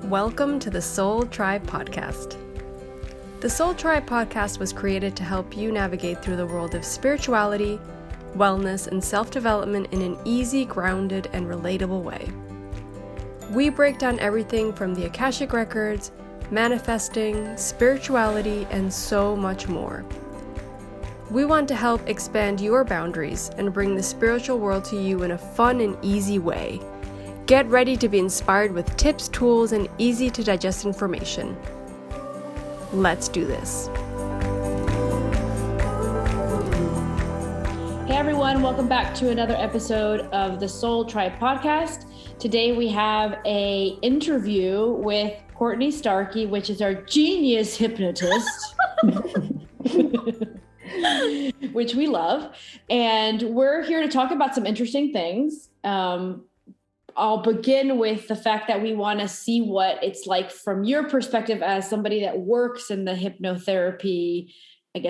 Welcome to the Soul Tribe Podcast. The Soul Tribe Podcast was created to help you navigate through the world of spirituality, wellness, and self-development in an easy, grounded, and relatable way. We break down everything from the Akashic Records, manifesting, spirituality, and so much more. We want to help expand your boundaries and bring the spiritual world to you in a fun and easy way. Get ready to be inspired with tips, tools, and easy to digest information. Let's do this. Hey everyone, welcome back to another episode of the Soul Tribe Podcast. Today we have an interview with Courtney Starkey, which is our genius hypnotist, which we love. And we're here to talk about some interesting things. I'll begin with the fact that we want to see what it's like from your perspective as somebody that works in the hypnotherapy,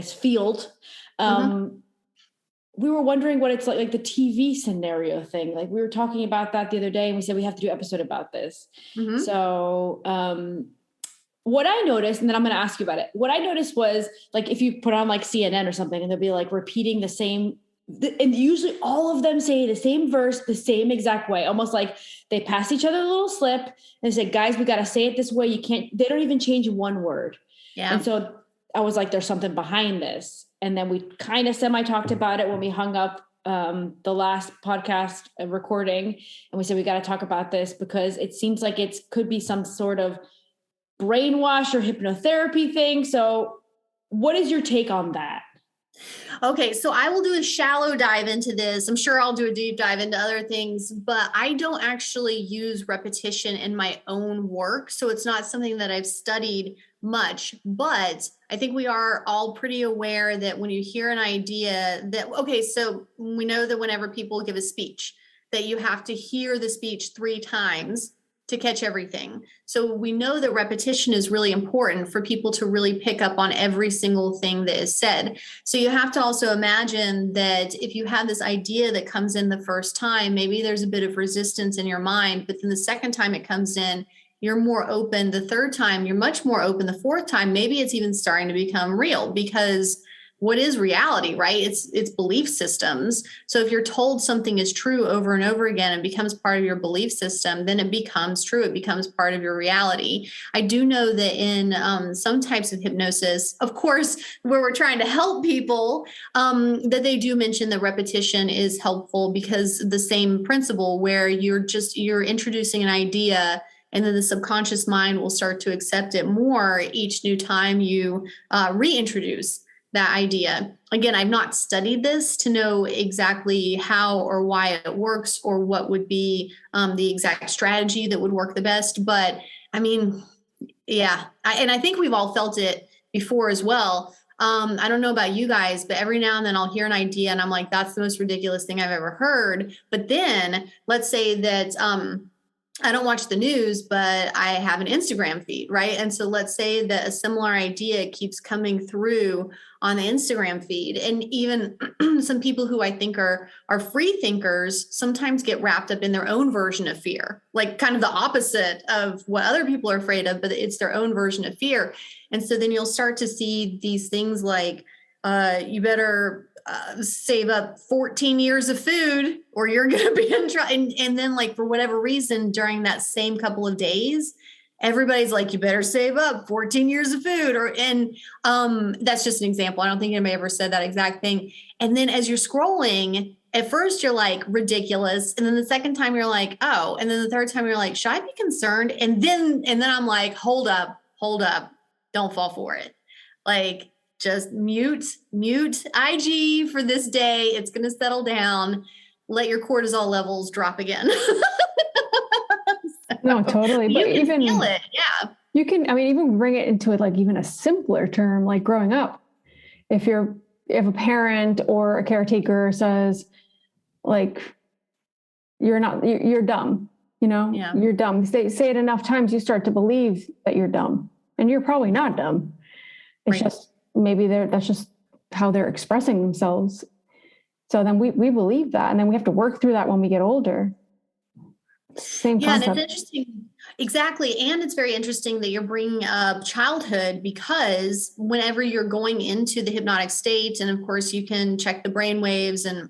field. We were wondering what it's like the TV scenario thing. Like we were talking about that the other day and we said we have to do an episode about this. Mm-hmm. So what I noticed, and then I'm going to ask you about it. What I noticed was like if you put on like CNN or something and they'll be like repeating the same, and usually all of them say the same verse the same exact way, almost like they pass each other a little slip and say, guys, we got to say it this way. They don't even change one word. Yeah. And so I was like, there's something behind this. And then we kind of semi-talked about it when we hung up the last podcast recording. And we said, we got to talk about this because it seems like it could be some sort of brainwash or hypnotherapy thing. So what is your take on that? Okay, so I will do a shallow dive into this. I'm sure I'll do a deep dive into other things, but I don't actually use repetition in my own work. So it's not something that I've studied much, but I think we are all pretty aware that when you hear an idea that, okay, so we know that whenever people give a speech, that you have to hear the speech 3 times to catch everything. So we know that repetition is really important for people to really pick up on every single thing that is said. So you have to also imagine that if you have this idea that comes in the first time, maybe there's a bit of resistance in your mind, but then the second time it comes in, you're more open. The third time, you're much more open. The fourth time, maybe it's even starting to become real because what is reality, right? It's belief systems. So if you're told something is true over and over again and becomes part of your belief system, then it becomes true. It becomes part of your reality. I do know that in some types of hypnosis, of course, where we're trying to help people, that they do mention that repetition is helpful because the same principle where you're introducing an idea and then the subconscious mind will start to accept it more each new time you reintroduce that idea. Again, I've not studied this to know exactly how or why it works or what would be the exact strategy that would work the best. But I mean, yeah. And I think we've all felt it before as well. I don't know about you guys, but every now and then I'll hear an idea and I'm like, that's the most ridiculous thing I've ever heard. But then let's say that, I don't watch the news, but I have an Instagram feed, right? And so let's say that a similar idea keeps coming through on the Instagram feed. And even some people who I think are free thinkers sometimes get wrapped up in their own version of fear, like kind of the opposite of what other people are afraid of, but it's their own version of fear. And so then you'll start to see these things like, you better save up 14 years of food or you're going to be in trouble. And then like, for whatever reason, during that same couple of days, everybody's like, you better save up 14 years of food that's just an example. I don't think anybody ever said that exact thing. And then as you're scrolling, at first you're like ridiculous. And then the second time you're like, oh, and then the third time you're like, should I be concerned? And then I'm like, hold up, don't fall for it. Like, just mute IG for this day. It's going to settle down. Let your cortisol levels drop again. No, totally. But even feel it. Yeah. You can, even bring it into like even a simpler term, like growing up. If a parent or a caretaker says like, you're dumb, yeah. You're dumb. Say it enough times, you start to believe that you're dumb and you're probably not dumb. It's right. Just, maybe that's just how they're expressing themselves. So then we believe that. And then we have to work through that when we get older. Same Yeah, concept. and it's interesting. Exactly. And it's very interesting that you're bringing up childhood, because whenever you're going into the hypnotic state, and of course you can check the brain waves. And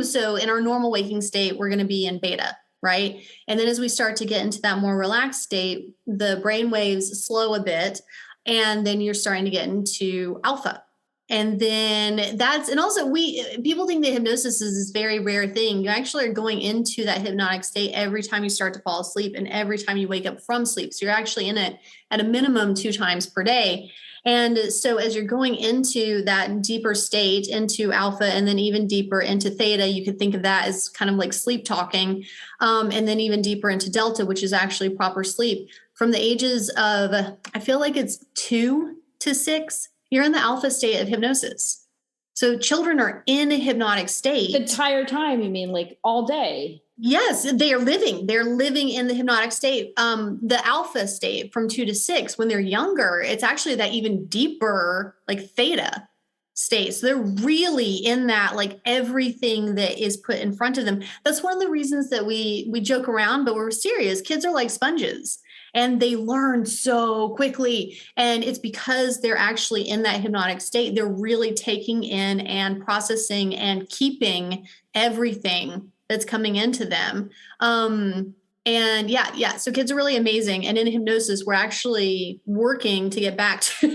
so in our normal waking state, we're going to be in beta, right? And then as we start to get into that more relaxed state, the brain waves slow a bit. And then you're starting to get into alpha. And then and also people think that hypnosis is this very rare thing. You actually are going into that hypnotic state every time you start to fall asleep and every time you wake up from sleep. So you're actually in it at a minimum 2 times per day. And so as you're going into that deeper state, into alpha, and then even deeper into theta, you could think of that as kind of like sleep talking. And then even deeper into delta, which is actually proper sleep. From the ages of, I feel like it's 2 to 6, you're in the alpha state of hypnosis. So children are in a hypnotic state. The entire time, you mean, like all day? Yes, they are living. They're living in the hypnotic state. The alpha state from 2 to 6, when they're younger, it's actually that even deeper, like theta state. So they're really in that, like everything that is put in front of them. That's one of the reasons that we joke around, but we're serious. Kids are like sponges. And they learn so quickly. And it's because they're actually in that hypnotic state. They're really taking in and processing and keeping everything that's coming into them. And yeah. So kids are really amazing. And in hypnosis, we're actually working to get back to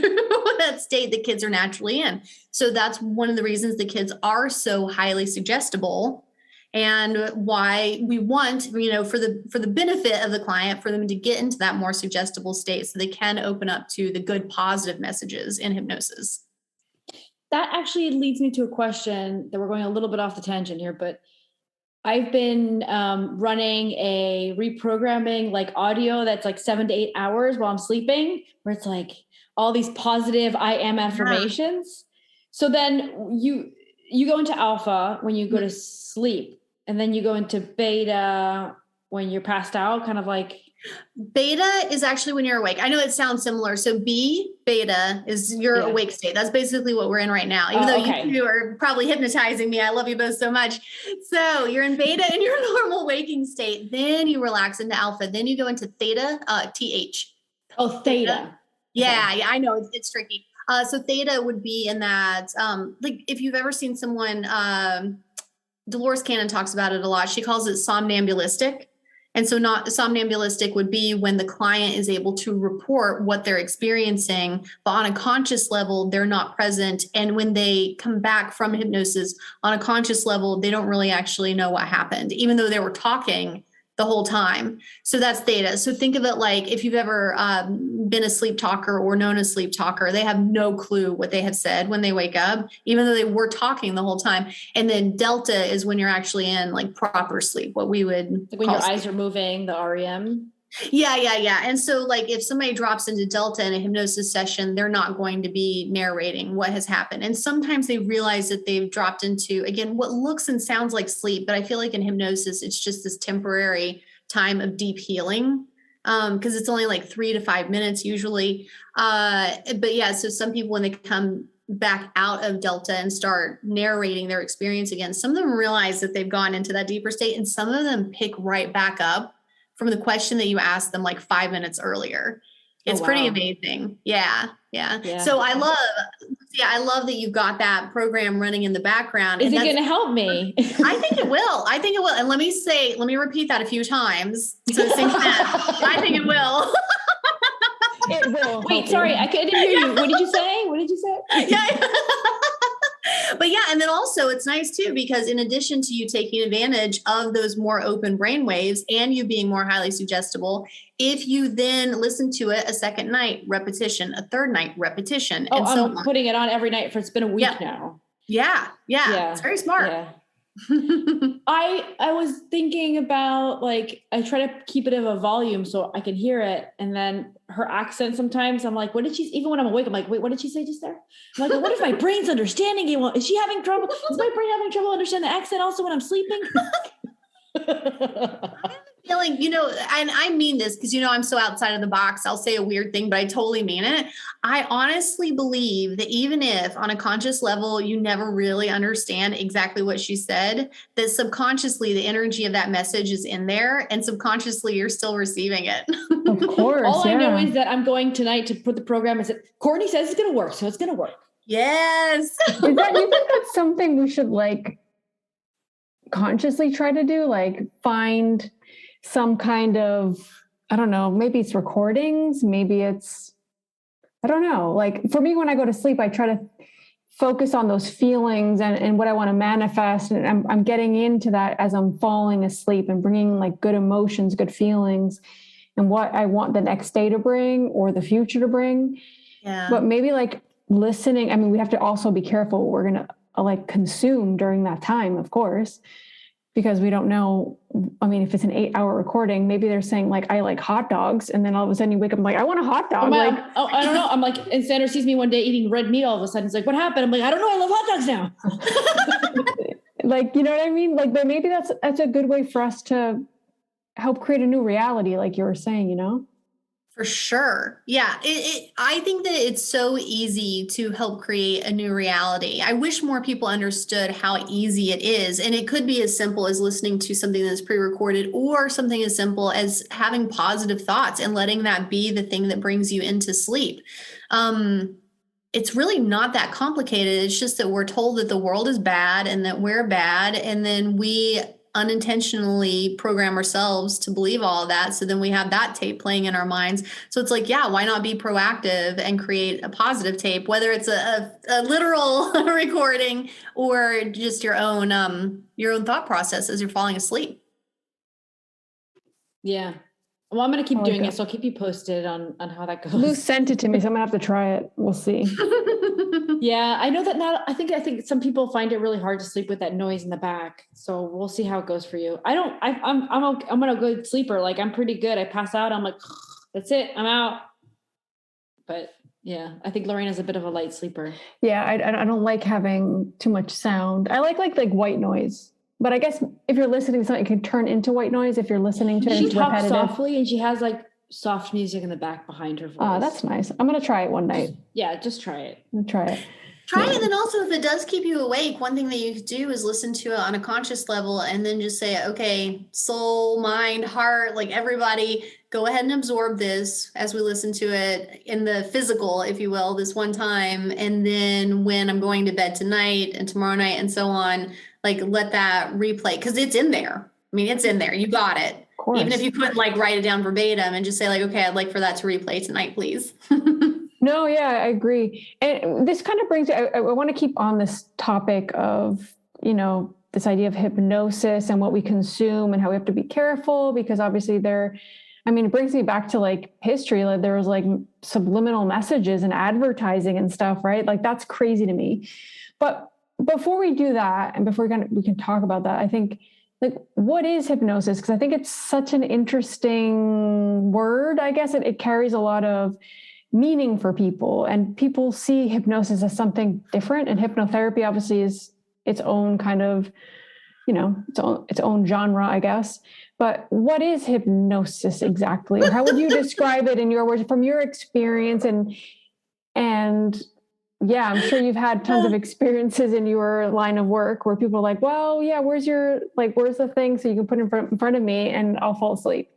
that state that kids are naturally in. So that's one of the reasons the kids are so highly suggestible. And why we want, for the benefit of the client, for them to get into that more suggestible state so they can open up to the good, positive messages in hypnosis. That actually leads me to a question that we're going a little bit off the tangent here, but I've been running a reprogramming like audio that's like 7 to 8 hours while I'm sleeping, where it's like all these positive I am affirmations. So then you go into alpha when you go to sleep. And then you go into beta when you're passed out, kind of like. Beta is actually when you're awake. I know it sounds similar. So beta is your awake state. That's basically what we're in right now. Even though you two are probably hypnotizing me. I love you both so much. So you're in beta in your normal waking state. Then you relax into alpha. Then you go into theta, TH. Oh, theta. Yeah, I know. It's tricky. So theta would be in that, like if you've ever seen someone, Dolores Cannon talks about it a lot. She calls it somnambulistic. And so not somnambulistic would be when the client is able to report what they're experiencing, but on a conscious level, they're not present. And when they come back from hypnosis on a conscious level, they don't really actually know what happened, even though they were talking the whole time. So that's theta. So think of it like if you've ever been a sleep talker or known a sleep talker, they have no clue what they have said when they wake up, even though they were talking the whole time. And then delta is when you're actually in like proper sleep, what we would like when your eyes are moving, the REM. Yeah. And so like if somebody drops into delta in a hypnosis session, they're not going to be narrating what has happened. And sometimes they realize that they've dropped into, again, what looks and sounds like sleep. But I feel like in hypnosis, it's just this temporary time of deep healing because it's only like 3 to 5 minutes usually. But yeah, so some people, when they come back out of delta and start narrating their experience again, some of them realize that they've gone into that deeper state, and some of them pick right back up from the question that you asked them like 5 minutes earlier. It's pretty amazing. Yeah. So I love that you've got that program running in the background. Is it going to help me? I think it will. And let me repeat that a few times. So I think it will. It will. Wait, sorry. I didn't hear you. What did you say? Yeah. But yeah, and then also it's nice too, because in addition to you taking advantage of those more open brain waves and you being more highly suggestible, if you then listen to it a second night, repetition, a third night, repetition. Oh, I'm putting it on every night it's been a week now. Yeah. It's very smart. Yeah. I was thinking about like, I try to keep it of a volume so I can hear it. And then her accent, sometimes I'm like, what did she, even when I'm awake, I'm like, wait, what did she say just there? I'm like, what if my brain's understanding it? Well, is she having trouble? Is my brain having trouble understanding the accent also when I'm sleeping? feeling, and I mean this because, I'm so outside of the box. I'll say a weird thing, but I totally mean it. I honestly believe that even if on a conscious level, you never really understand exactly what she said, that subconsciously the energy of that message is in there and subconsciously you're still receiving it. Of course. All I know is that I'm going tonight to put the program and said, Courtney says it's going to work. So it's going to work. Yes. You think that's something we should like consciously try to do? Like find some kind of, I don't know, maybe it's recordings, maybe it's, I don't know. Like for me, when I go to sleep, I try to focus on those feelings and what I want to manifest. And I'm getting into that as I'm falling asleep and bringing like good emotions, good feelings, and what I want the next day to bring or the future to bring. Yeah. But maybe like listening, I mean, we have to also be careful what we're going to like consume during that time, of course, because we don't know. I mean, if it's an 8-hour recording, maybe they're saying like, I like hot dogs. And then all of a sudden you wake up, I'm like, I want a hot dog. I don't know. I'm like, and Sandra sees me one day eating red meat. All of a sudden it's like, what happened? I'm like, I don't know. I love hot dogs now. Like, you know what I mean? Like, but maybe that's a good way for us to help create a new reality. Like you were saying, For sure. Yeah. I think that it's so easy to help create a new reality. I wish more people understood how easy it is. And it could be as simple as listening to something that's pre-recorded or something as simple as having positive thoughts and letting that be the thing that brings you into sleep. It's really not that complicated. It's just that we're told that the world is bad and that we're bad. And then we unintentionally program ourselves to believe all of that. So then we have that tape playing in our minds. So it's like, yeah, why not be proactive and create a positive tape, whether it's a literal recording or just your own thought process as you're falling asleep. Yeah. Well, I'm going to keep doing that. it. So I'll keep you posted on how that goes. Lou sent it to me, so I'm gonna have to try it. We'll see. Yeah, I know that I think some people find it really hard to sleep with that noise in the back. So we'll see how it goes for you. I'm a good sleeper. Like I'm pretty good. I pass out. I'm like, that's it. I'm out. But yeah, I think Lorena's a bit of a light sleeper. Yeah, I don't like having too much sound. I like white noise. But I guess if you're listening to something, it can turn into white noise if you're listening to it. She talks softly and she has like soft music in the back behind her voice. Oh, that's nice. I'm going to try it one night. Yeah, just try it. Try it. Try it. And then also if it does keep you awake, one thing that you could do is listen to it on a conscious level and then just say, okay, soul, mind, heart, like everybody go ahead and absorb this as we listen to it in the physical, if you will, this one time. And then when I'm going to bed tonight and tomorrow night and so on, like let that replay because it's in there. I mean, it's in there. You got it. Even if you couldn't like write it down verbatim and just say like, okay, I'd like for that to replay tonight, please. No, yeah, I agree. And this kind of brings, I want to keep on this topic of, this idea of hypnosis and what we consume and how we have to be careful because obviously it brings me back to like history. Like there was like subliminal messages and advertising and stuff, right? Like that's crazy to me. But before we do that, and before we can talk about that, I think like, what is hypnosis? Because I think it's such an interesting word. I guess it carries a lot of meaning for people, and people see hypnosis as something different. And hypnotherapy obviously is its own kind of, its own genre, I guess. But what is hypnosis exactly? Or how would you describe it in your words, from your experience? And yeah, I'm sure you've had tons of experiences in your line of work where people are like, well, yeah, where's the thing so you can put it in front of me and I'll fall asleep.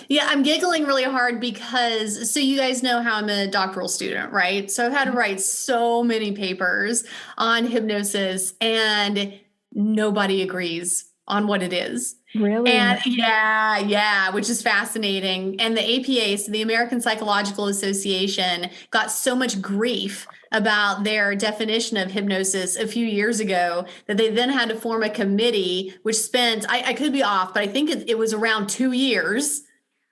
Yeah, I'm giggling really hard because, so you guys know how I'm a doctoral student, right? So I've had to write so many papers on hypnosis and nobody agrees on what it is. Really? And yeah, which is fascinating. And the APA, so the American Psychological Association, got so much grief about their definition of hypnosis a few years ago that they then had to form a committee, which spent, I could be off, but I think it was around 2 years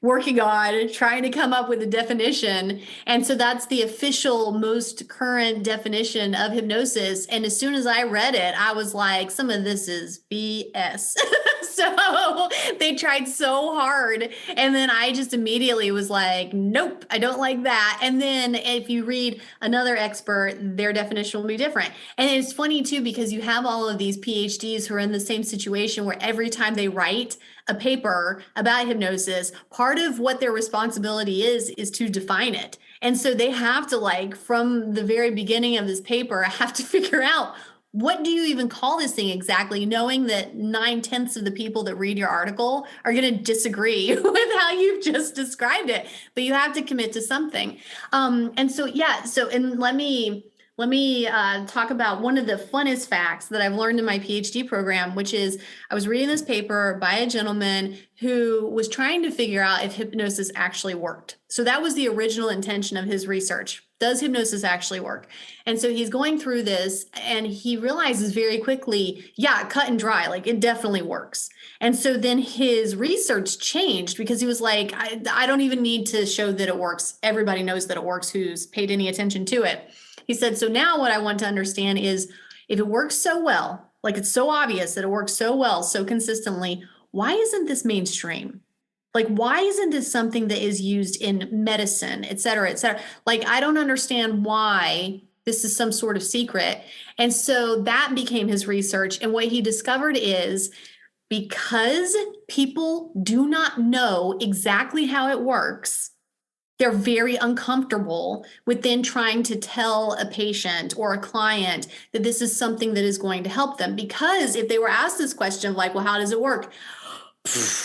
working on trying to come up with a definition. And so that's the official, most current definition of hypnosis. And as soon as I read it, I was like, some of this is BS. So they tried so hard. And then I just immediately was like, nope, I don't like that. And then if you read another expert, their definition will be different. And it's funny too, because you have all of these PhDs who are in the same situation where every time they write a paper about hypnosis, part of what their responsibility is to define it. And so they have to, like, from the very beginning of this paper, have to figure out, what do you even call this thing exactly, knowing that 9/10 of the people that read your article are going to disagree with how you've just described it, but you have to commit to something. And so, and let me talk about one of the funnest facts that I've learned in my PhD program, which is I was reading this paper by a gentleman who was trying to figure out if hypnosis actually worked. So that was the original intention of his research. Does hypnosis actually work? And so he's going through this and he realizes very quickly, yeah, cut and dry, like it definitely works. And so then his research changed because he was like, I don't even need to show that it works. Everybody knows that it works who's paid any attention to it. He said, so now what I want to understand is, if it works so well, like it's so obvious that it works so well, so consistently, why isn't this mainstream? Like, why isn't this something that is used in medicine, et cetera, et cetera? Like, I don't understand why this is some sort of secret. And so that became his research. And what he discovered is, because people do not know exactly how it works, they're very uncomfortable with then trying to tell a patient or a client that this is something that is going to help them. Because if they were asked this question of like, well, how does it work?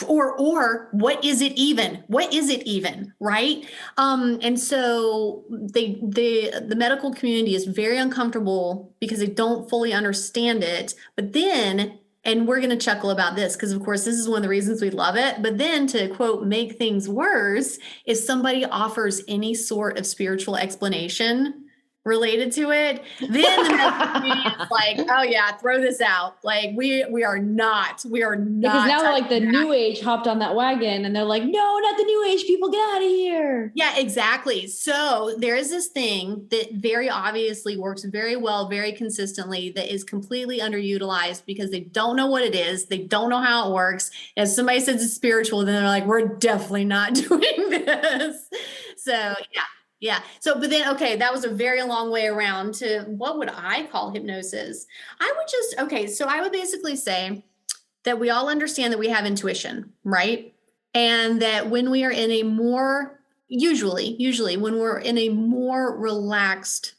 Or what is it even? What is it even? Right? And so the medical community is very uncomfortable because they don't fully understand it. But then, and we're going to chuckle about this because, of course, this is one of the reasons we love it. But then to, quote, make things worse, if somebody offers any sort of spiritual explanation related to it, then the medical community is like, oh yeah, throw this out. Like we are not. Because now like the new age hopped on that wagon and they're like, no, not the new age people, get out of here. Yeah, exactly. So there is this thing that very obviously works very well, very consistently, that is completely underutilized because they don't know what it is. They don't know how it works. If somebody says it's spiritual, then they're like, we're definitely not doing this. So yeah. Yeah. So, but then, okay, that was a very long way around to what would I call hypnosis? So I would basically say that we all understand that we have intuition, right? And that when we are in a more, usually when we're in a more relaxed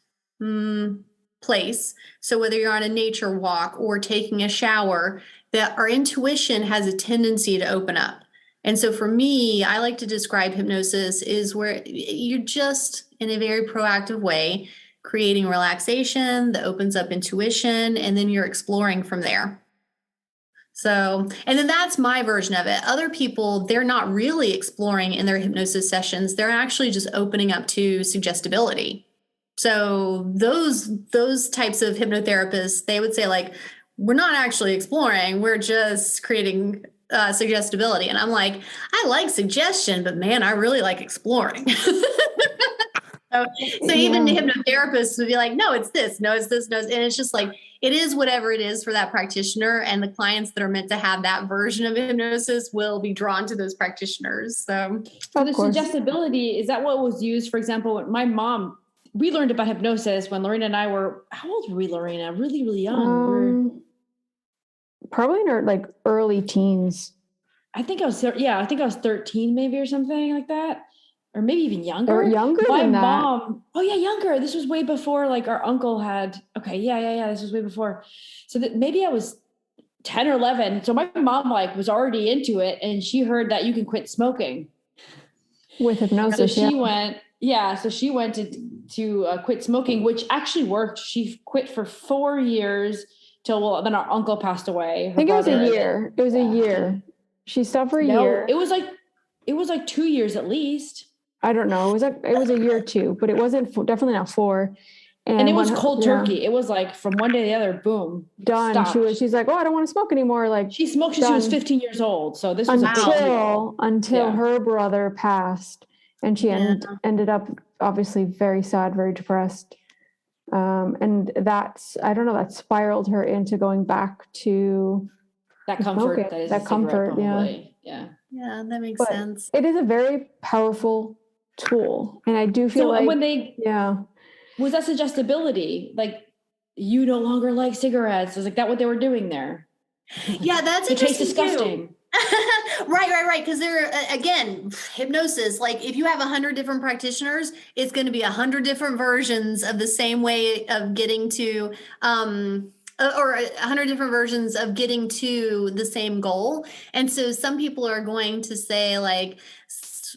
place, so whether you're on a nature walk or taking a shower, that our intuition has a tendency to open up. And so for me, I like to describe hypnosis is where you're just in a very proactive way, creating relaxation that opens up intuition, and then you're exploring from there. So, and then that's my version of it. Other people, they're not really exploring in their hypnosis sessions. They're actually just opening up to suggestibility. So those types of hypnotherapists, they would say like, we're not actually exploring, we're just creating suggestibility. And I'm like, I like suggestion, but man, I really like exploring. So even the hypnotherapists would be like, no, it's this, no, it's this, no. And it's just like, it is whatever it is for that practitioner. And the clients that are meant to have that version of hypnosis will be drawn to those practitioners. So the suggestibility, is that what was used? For example, my mom, we learned about hypnosis when Lorena and I were, how old were we, Lorena? Really, really young. Probably in our like early teens. I think I was 13 maybe or something like that. Or maybe even younger. Or younger my than mom, that. Oh yeah, younger. This was way before like our uncle had, this was way before. So that maybe I was 10 or 11. So my mom like was already into it and she heard that you can quit smoking. With hypnosis. So she went to quit smoking, which actually worked. She quit for 4 years till then our uncle passed away. I think it was a year. It was a year. She stopped for a year. It was like 2 years at least. I don't know. It was a year or two, but it wasn't definitely not 4. And it was cold turkey. It was like from one day to the other, boom, done. Stopped. She's like, oh, I don't want to smoke anymore. Like she smoked since she was 15 years old. So this was until her brother passed, and she ended up obviously very sad, very depressed. And that spiraled her into going back to that comfort that is a cigarette, probably. Yeah, that makes but sense. it is a very powerful tool. And I do feel like when they was that suggestibility, like you no longer like cigarettes. Is like that what they were doing there? Yeah, that's it tastes interesting disgusting. Too. Right. Because they're, again, hypnosis, like if you have 100 different practitioners, it's going to be 100 different versions of the same way of getting to, or 100 different versions of getting to the same goal. And so some people are going to say like,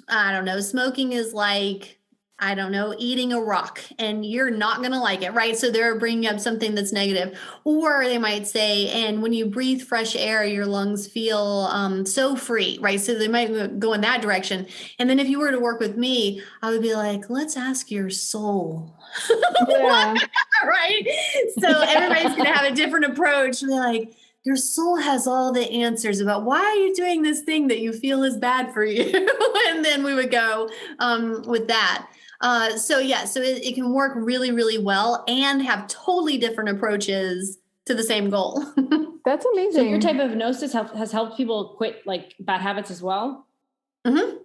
I don't know, smoking is like, I don't know, eating a rock, and you're not going to like it, right? So they're bringing up something that's negative. Or they might say, and when you breathe fresh air, your lungs feel so free, right? So they might go in that direction. And then if you were to work with me, I would be like, let's ask your soul. Yeah. Right? So everybody's going to have a different approach. They're like, your soul has all the answers about why are you doing this thing that you feel is bad for you? And then we would go with that. So it can work really, really well and have totally different approaches to the same goal. That's amazing. So your type of hypnosis has helped people quit like bad habits as well? Mm-hmm.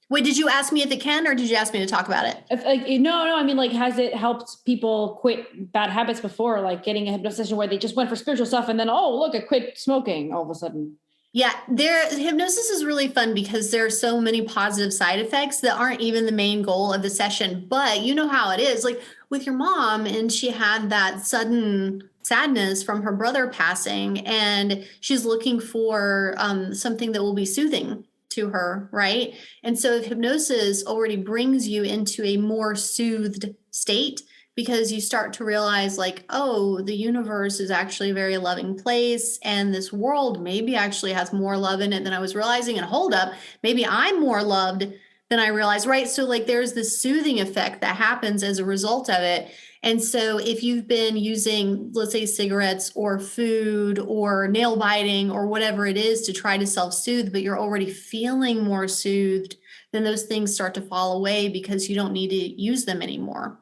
Wait, did you ask me if it can, or did you ask me to talk about it? No. I mean, like, has it helped people quit bad habits before, like getting a hypnosis session where they just went for spiritual stuff and then, oh, look, I quit smoking all of a sudden? Yeah, hypnosis is really fun because there are so many positive side effects that aren't even the main goal of the session. But you know how it is, like with your mom, and she had that sudden sadness from her brother passing, and she's looking for something that will be soothing to her, right? And so if hypnosis already brings you into a more soothed state, because you start to realize like, oh, the universe is actually a very loving place, and this world maybe actually has more love in it than I was realizing, and hold up, maybe I'm more loved than I realized, right? So like there's this soothing effect that happens as a result of it. And so if you've been using, let's say, cigarettes or food or nail biting or whatever it is to try to self-soothe, but you're already feeling more soothed, then those things start to fall away because you don't need to use them anymore.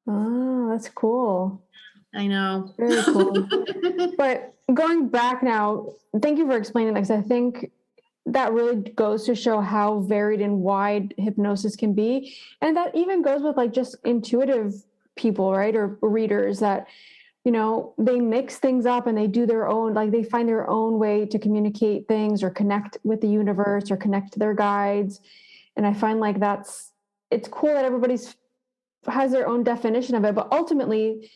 Oh, that's cool. I know. Very cool. But going back now, thank you for explaining that, because I think that really goes to show how varied and wide hypnosis can be. And that even goes with like just intuitive people, right? Or readers that, you know, they mix things up and they do their own, like they find their own way to communicate things or connect with the universe or connect to their guides. And I find like it's cool that everybody's has their own definition of it, but ultimately,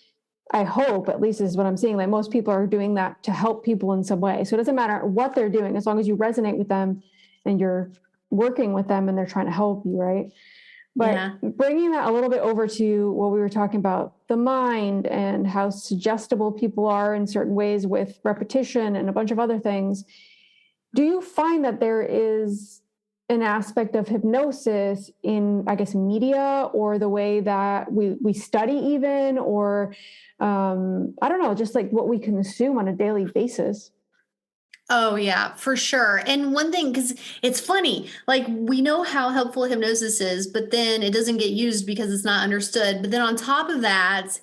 I hope, at least is what I'm seeing, like most people are doing that to help people in some way. So it doesn't matter what they're doing, as long as you resonate with them and you're working with them and they're trying to help you, right? But bringing that a little bit over to what we were talking about, the mind and how suggestible people are in certain ways with repetition and a bunch of other things. Do you find that there is an aspect of hypnosis in, I guess, media or the way that we study even, or I don't know, just like what we consume on a daily basis? Oh, yeah, for sure. And one thing, because it's funny, like we know how helpful hypnosis is, but then it doesn't get used because it's not understood. But then on top of that,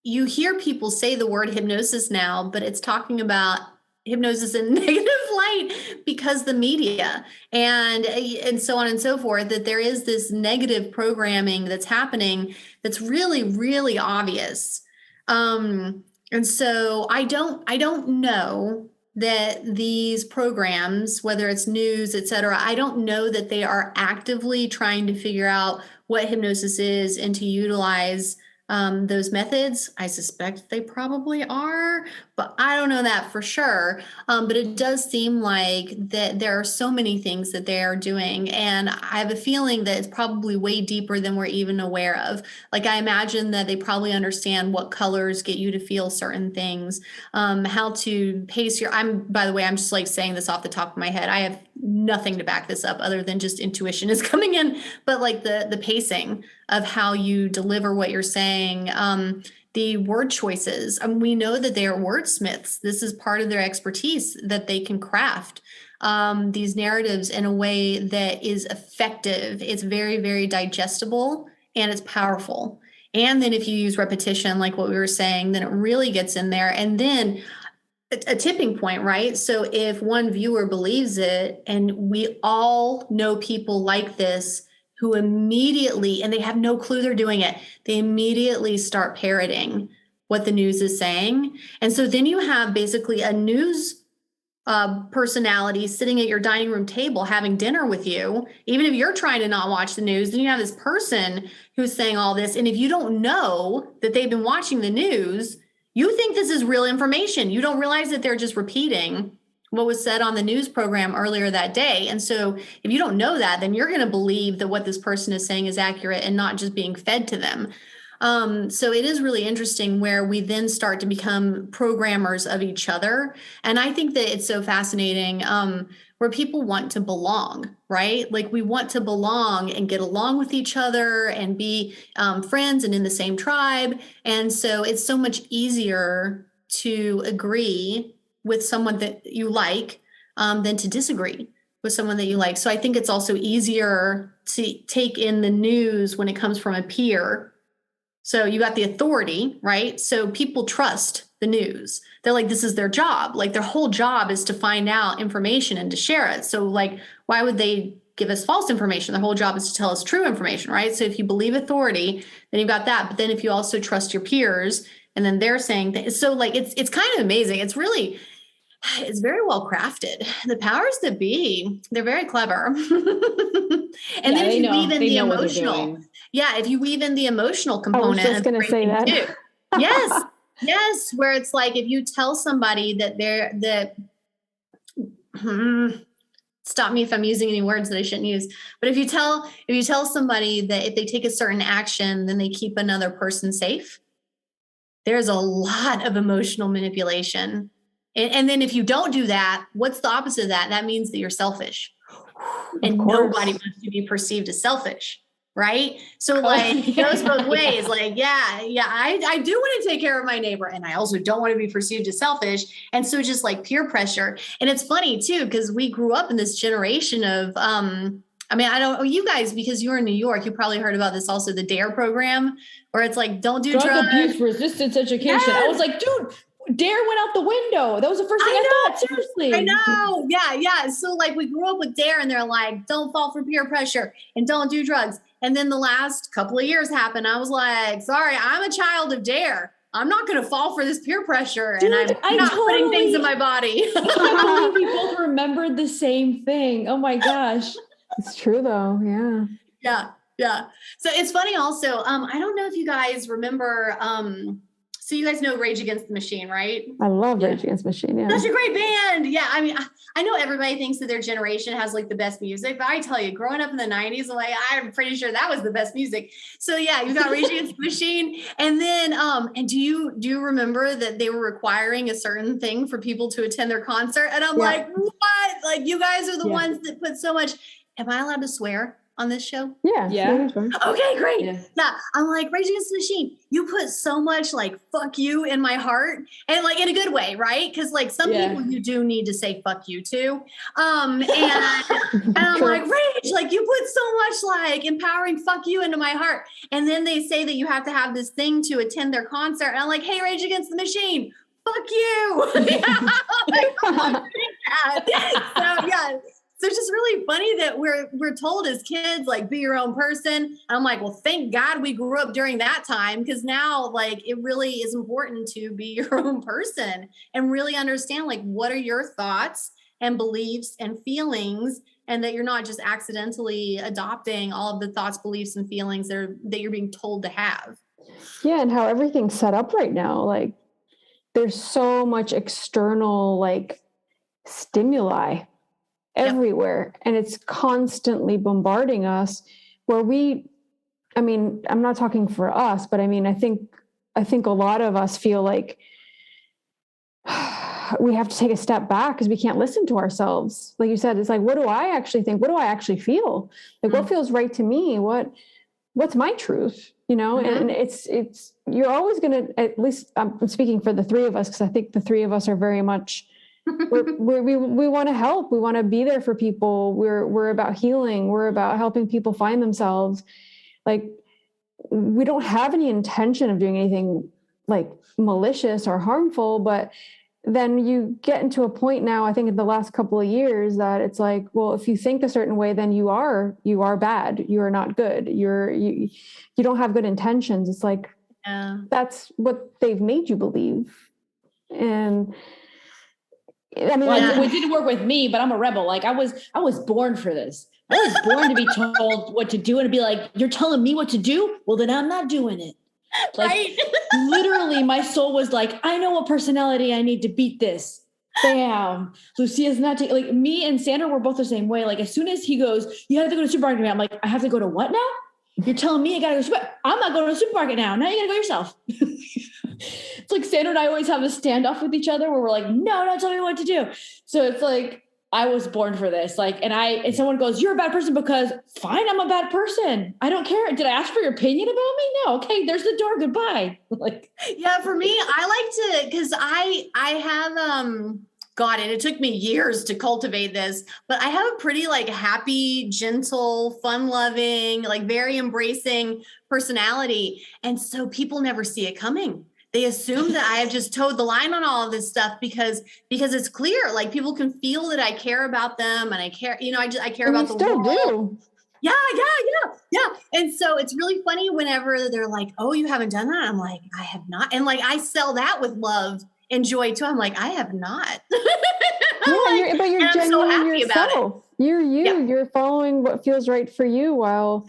you hear people say the word hypnosis now, but it's talking about hypnosis in negative light because the media and so on and so forth, that there is this negative programming that's happening that's really, really obvious. And so I don't know that these programs, whether it's news, et cetera, I don't know that they are actively trying to figure out what hypnosis is and to utilize those methods. I suspect they probably are, but I don't know that for sure. But it does seem like that there are so many things that they are doing. And I have a feeling that it's probably way deeper than we're even aware of. Like I imagine that they probably understand what colors get you to feel certain things, how to pace by the way, I'm just like saying this off the top of my head. I have nothing to back this up other than just intuition is coming in, but like the pacing of how you deliver what you're saying, the word choices. We know that they are wordsmiths. This is part of their expertise, that they can craft these narratives in a way that is effective. It's very, very digestible, and it's powerful. And then if you use repetition, like what we were saying, then it really gets in there. And then a tipping point, right? So if one viewer believes it, and we all know people like this who immediately, and they have no clue they're doing it, they immediately start parroting what the news is saying. And so then you have basically a news personality sitting at your dining room table having dinner with you. Even if you're trying to not watch the news, then you have this person who's saying all this. And if you don't know that they've been watching the news, you think this is real information. You don't realize that they're just repeating what was said on the news program earlier that day. And so if you don't know that, then you're going to believe that what this person is saying is accurate and not just being fed to them. So it is really interesting where we then start to become programmers of each other. And I think that it's so fascinating where people want to belong, right? Like we want to belong and get along with each other and be friends and in the same tribe. And so it's so much easier to agree with someone that you like than to disagree with someone that you like. So I think it's also easier to take in the news when it comes from a peer. So you got the authority, right? So people trust the news. They're like, this is their job. Like their whole job is to find out information and to share it. So like, why would they give us false information? Their whole job is to tell us true information, right? So if you believe authority, then you've got that. But then if you also trust your peers and then they're saying things, so like, it's kind of amazing. It's very well crafted. The powers that be, they're very clever. And then if you weave in the emotional, if you weave in the emotional component, I was just going to say that. Too. Yes. Where it's like, if you tell somebody stop me if I'm using any words that I shouldn't use. But if you tell somebody that if they take a certain action, then they keep another person safe, there's a lot of emotional manipulation. And then if you don't do that, what's the opposite of that? That means that you're selfish. And nobody wants to be perceived as selfish, right? So like it goes both ways. Like, I do want to take care of my neighbor. And I also don't want to be perceived as selfish. And so just like peer pressure. And it's funny too, because we grew up in this generation of, I don't know, you guys, because you're in New York, you probably heard about this also, the DARE program, where it's like, don't do drugs. Abuse resistance education. Yes. I was like, dude, DARE went out the window. That was the first thing I thought. Seriously. I know. Yeah. So like we grew up with DARE and they're like, don't fall for peer pressure and don't do drugs. And then the last couple of years happened. I was like, sorry, I'm a child of DARE. I'm not going to fall for this peer pressure. Dude, and I'm not putting things in my body. I can't believe we both remembered the same thing. Oh my gosh. It's true though. Yeah. Yeah. So it's funny also. I don't know if you guys remember, so you guys know Rage Against the Machine, right? I love Rage Against the Machine. Yeah. Such a great band. Yeah. I know everybody thinks that their generation has like the best music, but I tell you, growing up in the 90s, I'm pretty sure that was the best music. So yeah, you got Rage Against the Machine. And then, and do you remember that they were requiring a certain thing for people to attend their concert? And I'm like, what? Like you guys are the ones that put so much. Am I allowed to swear on this show? Yeah. Okay, great. Yeah. I'm like, Rage Against the Machine, you put so much like fuck you in my heart, and like in a good way, right? Because like some people you do need to say fuck you to. And I'm like, Rage, like you put so much like empowering fuck you into my heart. And then they say that you have to have this thing to attend their concert. And I'm like, hey, Rage Against the Machine, fuck you. So it's just really funny that we're told as kids, like, be your own person. And I'm like, well, thank God we grew up during that time, because now, like, it really is important to be your own person and really understand, like, what are your thoughts and beliefs and feelings, and that you're not just accidentally adopting all of the thoughts, beliefs, and feelings that you're being told to have. Yeah, and how everything's set up right now. Like, there's so much external, like, stimuli everywhere, and it's constantly bombarding us where I'm not talking for us, but I think a lot of us feel like we have to take a step back because we can't listen to ourselves. Like you said, it's like, what do I actually think? What do I actually feel? Like, what feels right to me? What's my truth? And it's you're always going to, at least I'm speaking for the three of us, because I think the three of us are very much we want to help. We want to be there for people. We're about healing. We're about helping people find themselves. Like, we don't have any intention of doing anything like malicious or harmful, but then you get into a point now, I think in the last couple of years, that it's like, well, if you think a certain way, then you are bad. You are not good. You don't have good intentions. It's like, that's what they've made you believe. And I mean, well, it didn't work with me, but I'm a rebel. Like I was born for this. I was born to be told what to do and to be like, you're telling me what to do? Well, then I'm not doing it. Like Right. literally my soul was like, I know what personality I need to beat this. Bam. Lucia's not taking, like me and Sandra were both the same way. Like as soon as he goes, you have to go to the supermarket now. I'm like, I have to go to what now? You're telling me I gotta go to the supermarket. I'm not going to the supermarket now. Now you gotta go yourself. It's like Sandra and I always have a standoff with each other where we're like, no, don't tell me what to do. So it's like, I was born for this. Like, and someone goes, you're a bad person because fine, I'm a bad person. I don't care. Did I ask for your opinion about me? No. Okay. There's the door. Goodbye. Like, yeah, for me, I like to, cause I have, God, and it took me years to cultivate this, but I have a pretty like happy, gentle, fun loving, like very embracing personality. And so people never see it coming. They assume that I have just towed the line on all of this stuff because it's clear, like people can feel that I care about them and I care, I care about the world. Do. Yeah. And so it's really funny whenever they're like, oh, you haven't done that. I'm like, I have not. And like, I sell that with love and joy too. I'm like, I have not. Yeah, but you're genuine so yourself. You're you. Yeah. You're following what feels right for you. While,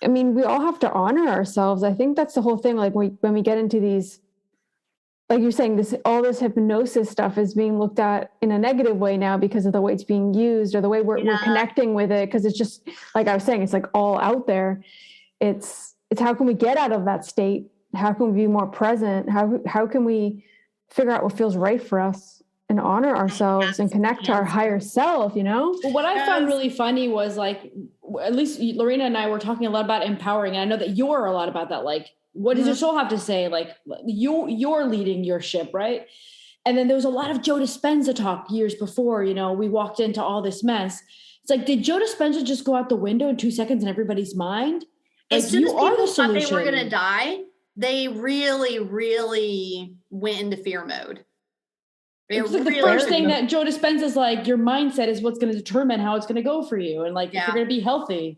I mean, we all have to honor ourselves. I think that's the whole thing. Like when we get into these, like you're saying, all this hypnosis stuff is being looked at in a negative way now because of the way it's being used or the way we're connecting with it. Because it's just, like I was saying, it's like all out there. It's how can we get out of that state? How can we be more present? How can we figure out what feels right for us and honor ourselves and connect to our higher self, Well, what I found really funny was like, at least Lorena and I were talking a lot about empowering. And I know that you're a lot about that. Like, what does your soul have to say? Like you're leading your ship, right? And then there was a lot of Joe Dispenza talk years before, we walked into all this mess. It's like, did Joe Dispenza just go out the window in 2 seconds in everybody's mind? Like, as soon as people thought they were going to die, they really, really went into fear mode. It's like the first thing that Joe Dispenza is like, your mindset is what's going to determine how it's going to go for you. And like, if you're going to be healthy.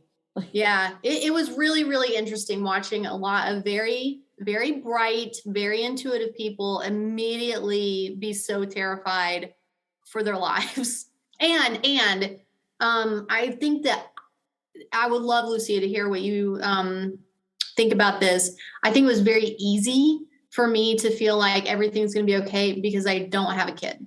Yeah. It was really, really interesting watching a lot of very, very bright, very intuitive people immediately be so terrified for their lives. And I think that I would love, Lucia, to hear what you think about this. I think it was very easy for me to feel like everything's going to be okay because I don't have a kid.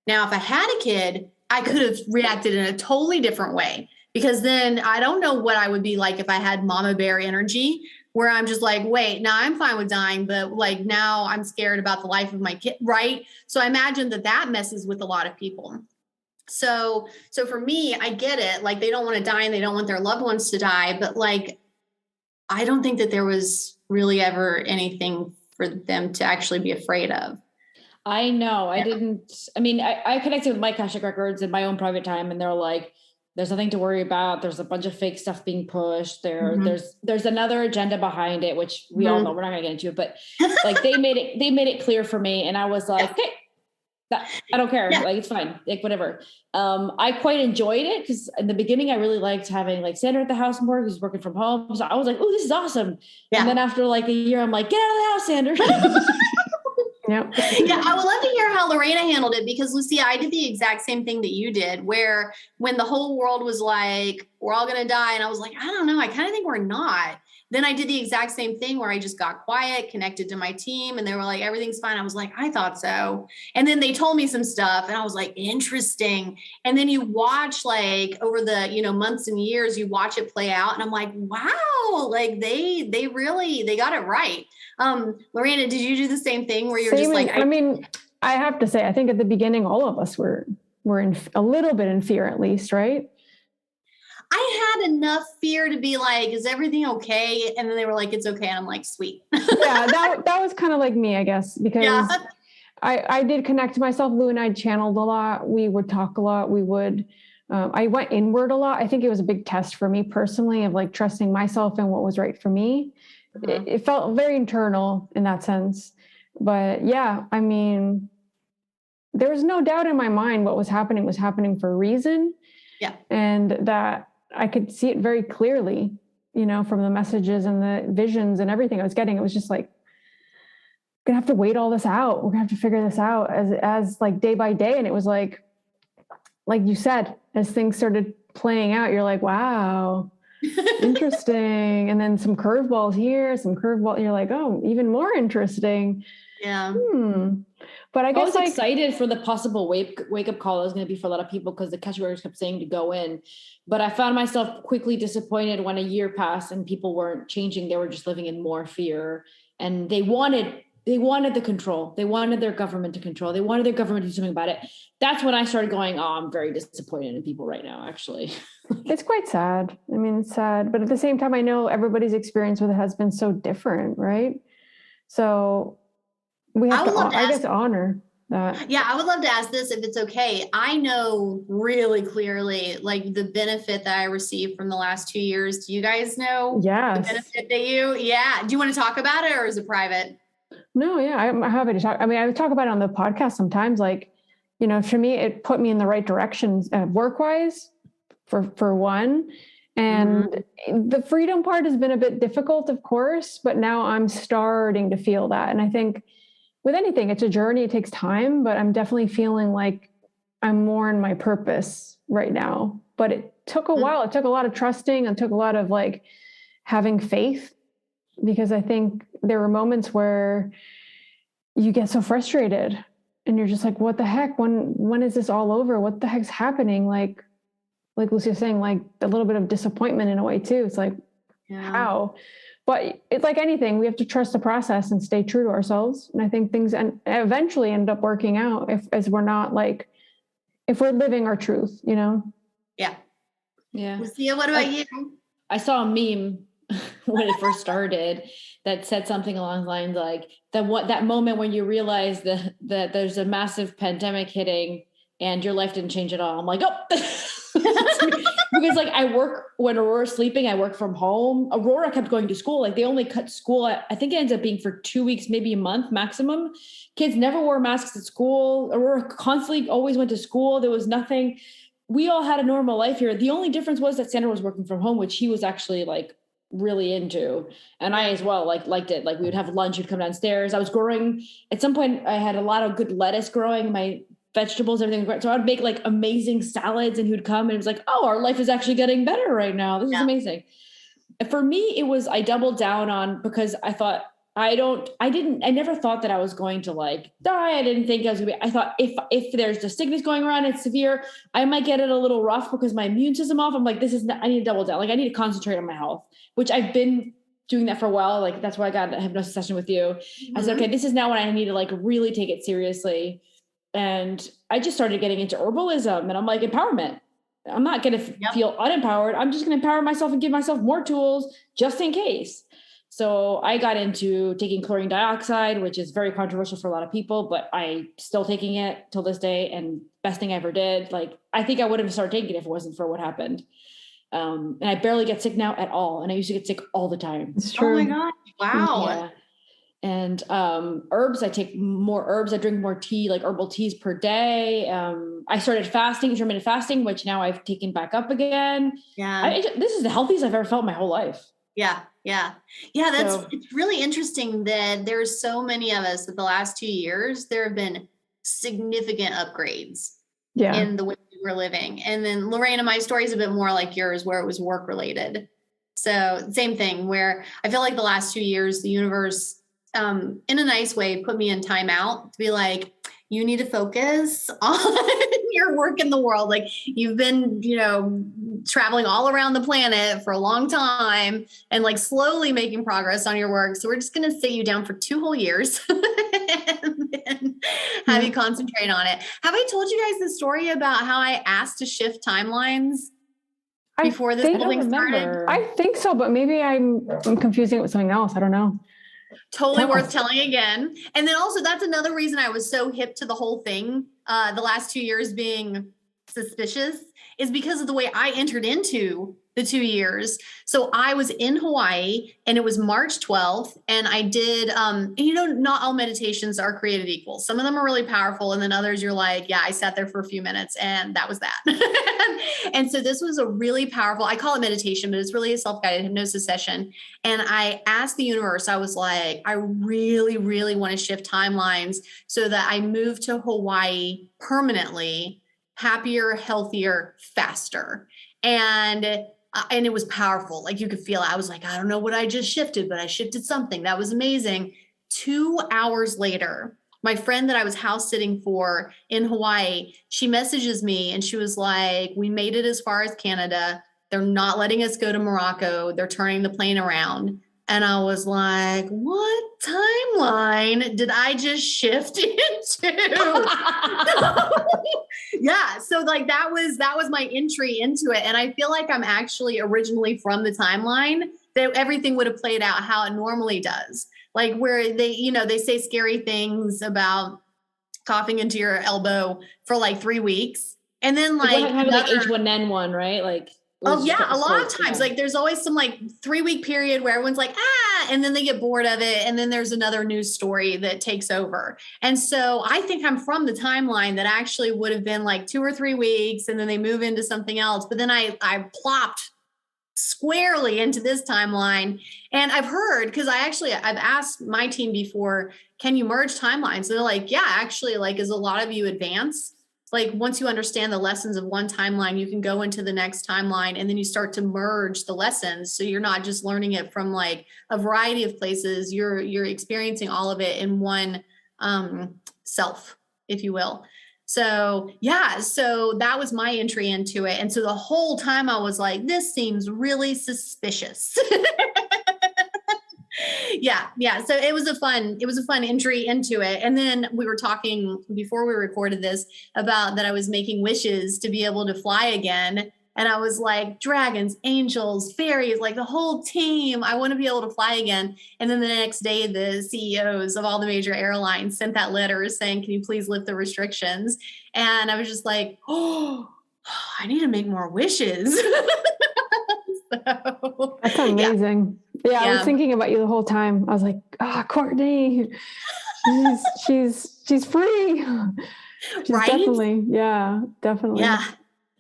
Now, if I had a kid, I could have reacted in a totally different way because then I don't know what I would be like if I had mama bear energy where I'm just like, wait, now I'm fine with dying, but like now I'm scared about the life of my kid, right? So I imagine that messes with a lot of people. So for me, I get it. Like they don't want to die and they don't want their loved ones to die, but like, I don't think that there was really ever anything for them to actually be afraid of. I know. I connected with my Akashic Records in my own private time and they're like, there's nothing to worry about. There's a bunch of fake stuff being pushed there. There's another agenda behind it, which we all know. We're not gonna get into it, but like they made it clear for me. And I was like, hey, I don't care. Like, it's fine. Like, whatever. I quite enjoyed it because in the beginning, I really liked having like Sandra at the house more who's working from home. So I was like, oh, this is awesome. Yeah. And then after like a year, I'm like, get out of the house, Sandra. Yep. Yeah, I would love to hear how Lorena handled it because Lucia, I did the exact same thing that you did where when the whole world was like, we're all going to die. And I was like, I don't know. I kind of think we're not. Then I did the exact same thing where I just got quiet, connected to my team, and they were like, everything's fine. I was like, I thought so. And then they told me some stuff and I was like, interesting. And then you watch like over the, months and years, you watch it play out. And I'm like, wow, like they got it right. Lorena, did you do the same thing where you're just like, I have to say, I think at the beginning, all of us were in a little bit in fear, at least, right? I had enough fear to be like, is everything okay? And then they were like, it's okay. And I'm like, sweet. Yeah, that was kind of like me, I guess, because I did connect to myself. Lou and I channeled a lot. We would talk a lot. We would, I went inward a lot. I think it was a big test for me personally of like trusting myself and what was right for me. It felt very internal in that sense. But yeah, there was no doubt in my mind what was happening for a reason. Yeah. And that I could see it very clearly, from the messages and the visions and everything I was getting. It was just like, gonna have to wait all this out. We're gonna have to figure this out as like day by day. And it was like you said, as things started playing out, you're like, wow, interesting. And then some curveballs here, you're like, oh, even more interesting. Yeah. But I guess was excited for the possible wake up call it was going to be for a lot of people because the categories kept saying to go in. But I found myself quickly disappointed when a year passed and people weren't changing. They were just living in more fear, and they wanted the control. They wanted their government to control. They wanted their government to do something about it. That's when I started going, oh, I'm very disappointed in people right now, actually. It's quite sad. I mean, it's sad. But at the same time, I know everybody's experience with it has been so different, right? So we have to honor that. Yeah, I would love to ask this if it's okay. I know really clearly, like, the benefit that I received from the last 2 years. Do you guys know the benefit that do you want to talk about it, or is it private? No, yeah, I'm happy to talk. I mean, I would talk about it on the podcast sometimes. Like, for me, it put me in the right direction work-wise, for one. And the freedom part has been a bit difficult, of course, but now I'm starting to feel that. And I think with anything, it's a journey. It takes time, but I'm definitely feeling like I'm more in my purpose right now. But it took a while. It took a lot of trusting. It took a lot of like having faith, because I think there were moments where you get so frustrated and you're just like, what the heck? When is this all over? What the heck's happening? Like Lucy was saying, like a little bit of disappointment in a way too. It's like, how? But it's like anything, we have to trust the process and stay true to ourselves. And I think things eventually end up working out if we're living our truth, Yeah. Yeah. Lucia, what about you? I saw a meme when it first started that said something along the lines like that moment when you realize that there's a massive pandemic hitting and your life didn't change at all. I'm like, oh, because like when Aurora's sleeping, I work from home. Aurora kept going to school. Like they only cut school. I think it ends up being for 2 weeks, maybe a month maximum. Kids never wore masks at school. Aurora constantly always went to school. There was nothing. We all had a normal life here. The only difference was that Sandra was working from home, which he was actually like really into. And I as well, liked it. Like we would have lunch, he'd come downstairs. I was growing, at some point I had a lot of good lettuce growing, my vegetables, everything. So I would make like amazing salads and he'd come and it was like, oh, our life is actually getting better right now. This is amazing. For me, I doubled down on, because I thought, I never thought that I was going to like die. I didn't think I was gonna be, I thought if there's a sickness going around, it's severe, I might get it a little rough because my immune system off. I'm like, I need to double down. Like I need to concentrate on my health, which I've been doing that for a while. Like that's why I got a hypnosis session with you. I said, okay, this is now when I need to like really take it seriously. And I just started getting into herbalism, and I'm like, empowerment. I'm not going to feel unempowered. I'm just going to empower myself and give myself more tools just in case. So I got into taking chlorine dioxide, which is very controversial for a lot of people, but I still taking it till this day, and best thing I ever did. Like, I think I would have started taking it if it wasn't for what happened. And I barely get sick now at all. And I used to get sick all the time. It's true. Oh my God. Wow. Yeah. And herbs, I take more herbs. I drink more tea, like herbal teas per day. I started fasting, intermittent fasting, which now I've taken back up again. Yeah. This is the healthiest I've ever felt my whole life. Yeah. It's really interesting that there's so many of us that the last 2 years, there have been significant upgrades in the way we're living. And then Lorraine, my story is a bit more like yours, where it was work related. So same thing, where I feel like the last 2 years, the universe, in a nice way, put me in timeout to be like, you need to focus on your work in the world. Like you've been, traveling all around the planet for a long time and like slowly making progress on your work. So we're just going to sit you down for 2 whole years and then have you concentrate on it. Have I told you guys the story about how I asked to shift timelines before this whole thing started? I think so, but maybe I'm confusing it with something else. I don't know. Totally worth telling again. And then also that's another reason I was so hip to the whole thing, the last 2 years being suspicious, is because of the way I entered into the 2 years. So I was in Hawaii and it was March 12th. And I did, not all meditations are created equal. Some of them are really powerful. And then others you're like, yeah, I sat there for a few minutes and that was that. And so this was a really powerful, I call it meditation, but it's really a self-guided hypnosis session. And I asked the universe, I was like, I really, really want to shift timelines so that I move to Hawaii permanently, happier, healthier, faster. And it was powerful. Like you could feel it. I was like, I don't know what I just shifted, but I shifted something. That was amazing. 2 hours later, my friend that I was house sitting for in Hawaii, she messages me and she was like, we made it as far as Canada. They're not letting us go to Morocco. They're turning the plane around. And I was like, what timeline did I just shift into? Yeah. So like that was my entry into it. And I feel like I'm actually originally from the timeline that everything would have played out how it normally does. Like where they say scary things about coughing into your elbow for like 3 weeks. And then like H1N1, right? Like, oh yeah, a lot of times, like there's always some like 3-week period where everyone's like, and then they get bored of it. And then there's another news story that takes over. And so I think I'm from the timeline that actually would have been like 2 or 3 weeks. And then they move into something else. But then I plopped squarely into this timeline. And I've heard, because I've asked my team before, can you merge timelines? And they're like, yeah, actually, like as a lot of you advance, like once you understand the lessons of one timeline, you can go into the next timeline and then you start to merge the lessons. So you're not just learning it from like a variety of places. You're experiencing all of it in one self, if you will. So yeah, so that was my entry into it. And so the whole time I was like, this seems really suspicious. Yeah. So it was a fun entry into it. And then we were talking before we recorded this about that I was making wishes to be able to fly again. And I was like, dragons, angels, fairies, like the whole team, I want to be able to fly again. And then the next day, the CEOs of all the major airlines sent that letter saying, can you please lift the restrictions? And I was just like, oh, I need to make more wishes. So, that's amazing. Yeah, I was thinking about you the whole time. I was like, Courtney, she's free. She's right? Definitely. Yeah.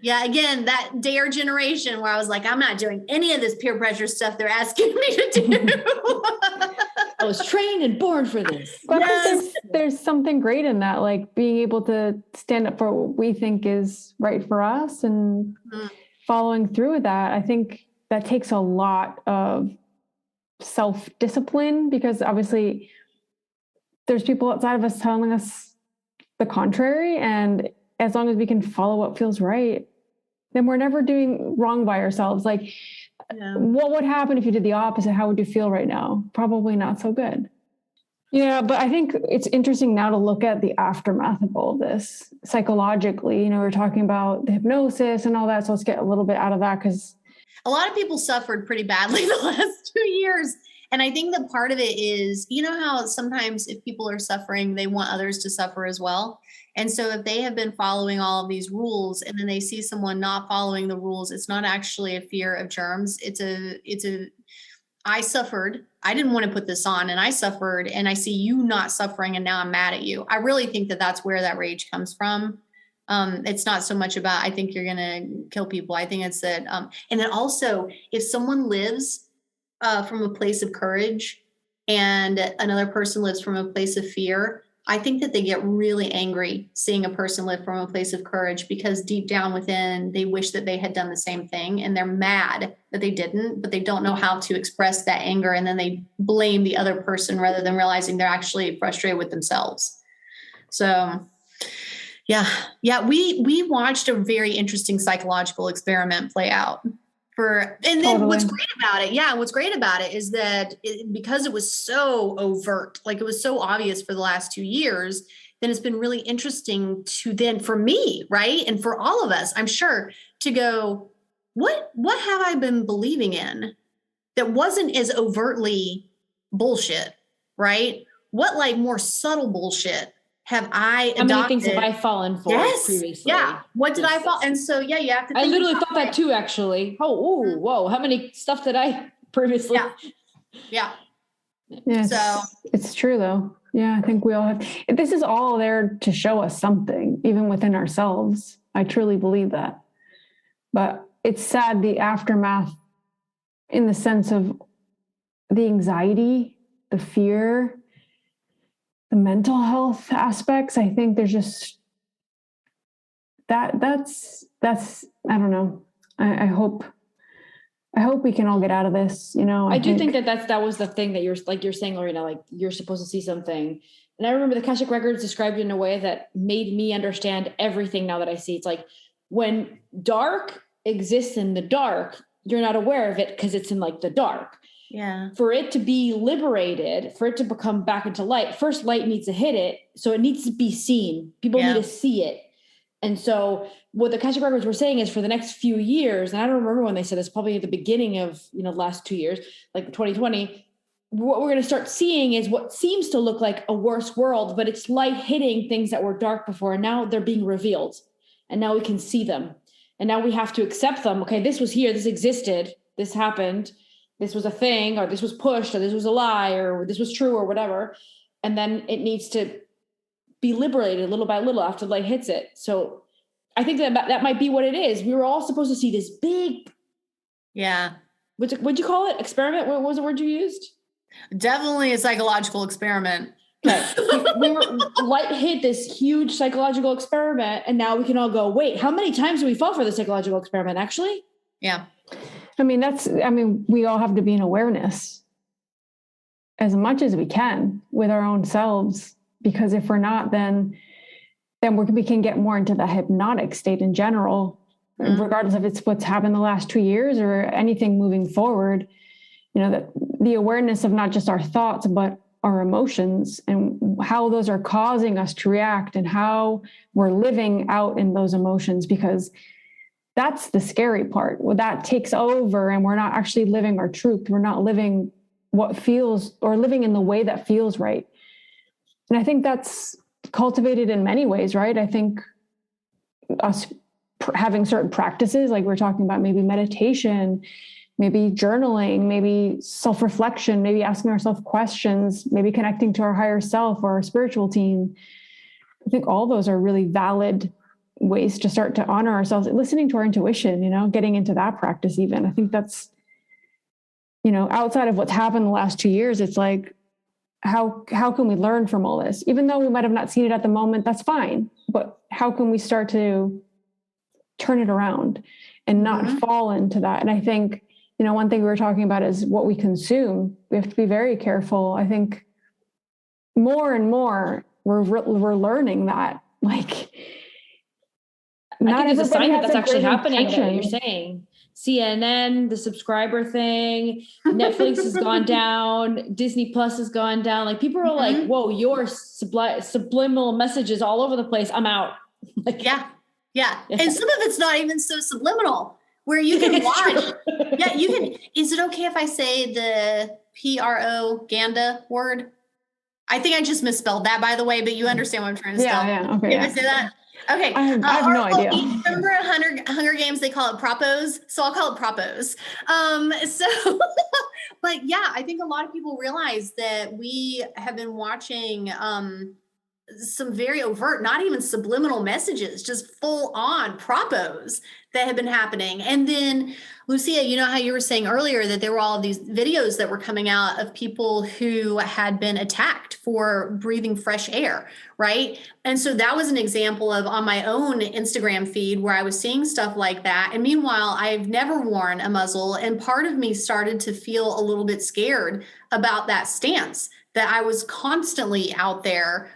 Yeah. Again, that dare generation where I was like, I'm not doing any of this peer pressure stuff they're asking me to do. I was trained and born for this. But I think there's something great in that, like being able to stand up for what we think is right for us and following through with that. I think that takes a lot of self-discipline, because obviously there's people outside of us telling us the contrary. And as long as we can follow what feels right, then we're never doing wrong by ourselves. Like, what would happen if you did the opposite? How would you feel right now? Probably not so good. Yeah, but I think it's interesting now to look at the aftermath of all of this psychologically. We're talking about the hypnosis and all that. So let's get a little bit out of that, because a lot of people suffered pretty badly the last 2 years. And I think that part of it is, how sometimes if people are suffering, they want others to suffer as well. And so if they have been following all of these rules and then they see someone not following the rules, it's not actually a fear of germs. I suffered. I didn't want to put this on and I suffered, and I see you not suffering and now I'm mad at you. I really think that that's where that rage comes from. It's not so much about, I think you're going to kill people. I think it's that, and then also if someone lives from a place of courage and another person lives from a place of fear, I think that they get really angry seeing a person live from a place of courage, because deep down within, they wish that they had done the same thing and they're mad that they didn't, but they don't know how to express that anger. And then they blame the other person rather than realizing they're actually frustrated with themselves. So yeah, we watched a very interesting psychological experiment play out. What's great about it is that because it was so overt, like it was so obvious for the last 2 years, then it's been really interesting to then for me, right? And for all of us, I'm sure, to go, what have I been believing in that wasn't as overtly bullshit, right? What like more subtle bullshit have I How adopted? many things have I fallen for previously? Yeah. What did I fall? And so, yeah, you have to think I literally about thought that too, actually. Oh, ooh, whoa. How many stuff did I previously? Yeah. Yes, So it's true though. Yeah, I think we all have. This is all there to show us something, even within ourselves. I truly believe that. But it's sad, the aftermath, in the sense of the anxiety, the fear, the mental health aspects. I think there's just that's I don't know. I hope we can all get out of this, you know. I do think that was the thing that you're saying, Lorena, like you're supposed to see something. And I remember the Akashic Records described it in a way that made me understand everything now that I see. It's like when dark exists in the dark, you're not aware of it because it's in like the dark. Yeah. For it to be liberated, for it to become back into light, first light needs to hit it. So it needs to be seen. People need to see it. And so what the Akashic Records were saying is for the next few years, and I don't remember when they said this, probably at the beginning of, the last 2 years, like 2020, what we're going to start seeing is what seems to look like a worse world, but it's light hitting things that were dark before. And now they're being revealed and now we can see them. And now we have to accept them. Okay, this was here, this existed, this happened, this was a thing, or this was pushed, or this was a lie, or this was true, or whatever. And then it needs to be liberated little by little after light hits it. So I think that might be what it is. We were all supposed to see this big, what'd you call it? Experiment? What was the word you used? Definitely a psychological experiment. Okay. Light hit this huge psychological experiment, and now we can all go, wait, how many times do we fall for the psychological experiment actually? Yeah. I mean, we all have to be in awareness as much as we can with our own selves. Because if we're not, then we can get more into the hypnotic state in general, regardless if it's what's happened the last 2 years or anything moving forward. That the awareness of not just our thoughts, but our emotions and how those are causing us to react and how we're living out in those emotions, because that's the scary part. When that takes over and we're not actually living our truth, we're not living what feels, or living in the way that feels right. And I think that's cultivated in many ways, right? I think us having certain practices, like we're talking about, maybe meditation, maybe journaling, maybe self-reflection, maybe asking ourselves questions, maybe connecting to our higher self or our spiritual team. I think all those are really valid ways to start to honor ourselves, listening to our intuition, getting into that practice even. I think that's, outside of what's happened the last 2 years, it's like, how can we learn from all this? Even though we might have not seen it at the moment, that's fine. But how can we start to turn it around and not fall into that? And I think, one thing we were talking about is what we consume. We have to be very careful. I think more and more we're learning that, like, not everybody has a sign that's actually happening. That you're saying CNN, the subscriber thing, Netflix has gone down, Disney Plus has gone down. Like people are like, whoa, your subliminal messages all over the place. I'm out. Like, yeah. And some of it's not even so subliminal, where you can watch. Yeah, you can. Is it okay if I say the propaganda word? I think I just misspelled that, by the way, but you understand what I'm trying to spell. Yeah. Okay. Can I say that? Okay. I have no idea. Remember Hunger Games, they call it propos. So I'll call it propos. But yeah, I think a lot of people realize that we have been watching some very overt, not even subliminal messages, just full on propos that have been happening. And then Lucia, you know how you were saying earlier that there were all of these videos that were coming out of people who had been attacked for breathing fresh air, right? And so that was an example of on my own Instagram feed where I was seeing stuff like that. And meanwhile, I've never worn a muzzle. And part of me started to feel a little bit scared about that stance, that I was constantly out there,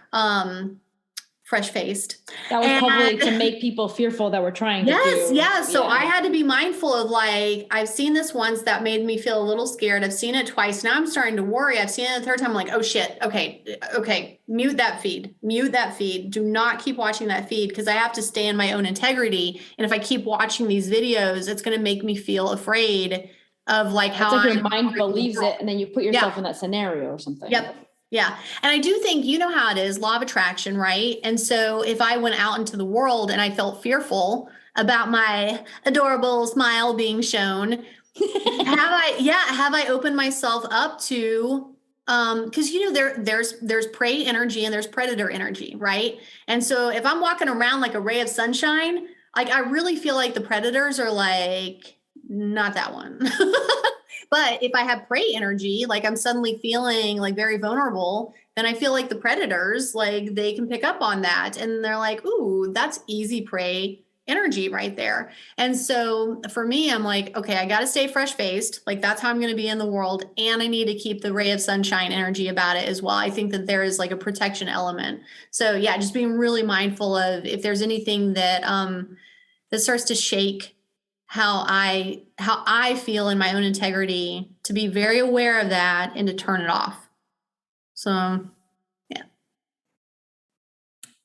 fresh-faced. That was probably to make people fearful that we're trying to do. Yes. So I had to be mindful of, like, I've seen this once that made me feel a little scared. I've seen it twice. Now I'm starting to worry. I've seen it the third time. I'm like, oh shit. Okay. Mute that feed. Do not keep watching that feed, because I have to stay in my own integrity. And if I keep watching these videos, it's going to make me feel afraid of, like, how your mind believes it, and then you put yourself in that scenario or something. Yep. Yeah. And I do think, you know how it is, law of attraction, right? And so if I went out into the world and I felt fearful about my adorable smile being shown, have I opened myself up to, because there's prey energy and there's predator energy, right? And so if I'm walking around like a ray of sunshine, like I really feel like the predators are like, not that one. But if I have prey energy, like I'm suddenly feeling like very vulnerable, then I feel like the predators, like they can pick up on that. And they're like, ooh, that's easy prey energy right there. And so for me, I'm like, okay, I got to stay fresh faced. Like that's how I'm going to be in the world. And I need to keep the ray of sunshine energy about it as well. I think that there is like a protection element. So yeah, just being really mindful of if there's anything that, that starts to shake how I feel in my own integrity, to be very aware of that and to turn it off. So, yeah.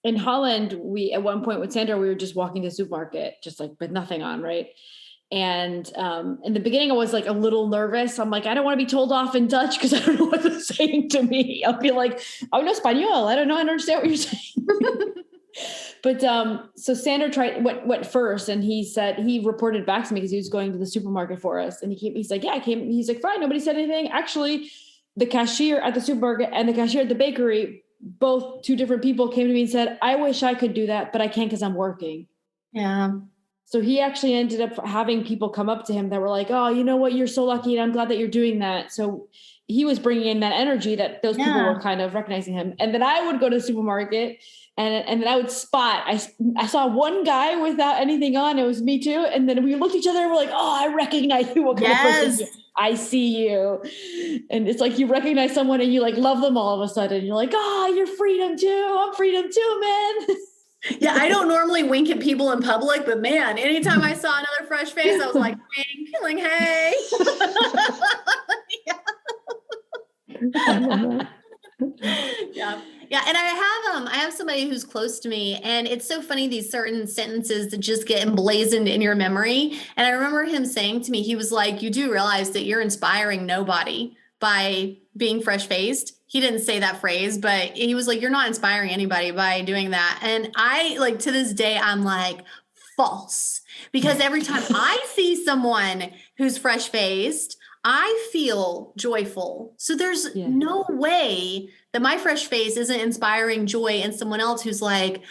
In Holland, we at one point with Sandra, we were just walking to the supermarket, just like with nothing on, right? And in the beginning, I was like a little nervous. I'm like, I don't want to be told off in Dutch because I don't know what they're saying to me. I'll be like, oh no, Espanol. I don't know. I don't understand what you're saying. But so Sandra went first, and he reported back to me because he was going to the supermarket for us, and he's like, yeah, I came. He's like, fine, nobody said anything. Actually, the cashier at the supermarket and the cashier at the bakery, both two different people, came to me and said, I wish I could do that, but I can't because I'm working. Yeah. So he actually ended up having people come up to him that were like, oh, you know what? You're so lucky, and I'm glad that you're doing that. So he was bringing in that energy that those people were kind of recognizing him. And then I would go to the supermarket, and then I would spot, I saw one guy without anything on. It was me too. And then we looked at each other and we're like, oh, I recognize you. What kind of person you? I see you. And it's like you recognize someone and you like love them all of a sudden. You're like, oh, you're freedom too. I'm freedom too, man. Yeah, I don't normally wink at people in public, but man, anytime I saw another fresh face, I was like, wink, hey. Yeah. Yeah. And I have somebody who's close to me, and it's so funny, these certain sentences that just get emblazoned in your memory. And I remember him saying to me, he was like, you do realize that you're inspiring nobody by being fresh faced. He didn't say that phrase, but he was like, you're not inspiring anybody by doing that. And I like, to this day, I'm like, false, because every time I see someone who's fresh faced, I feel joyful. So there's no way that my fresh face isn't inspiring joy in someone else who's like,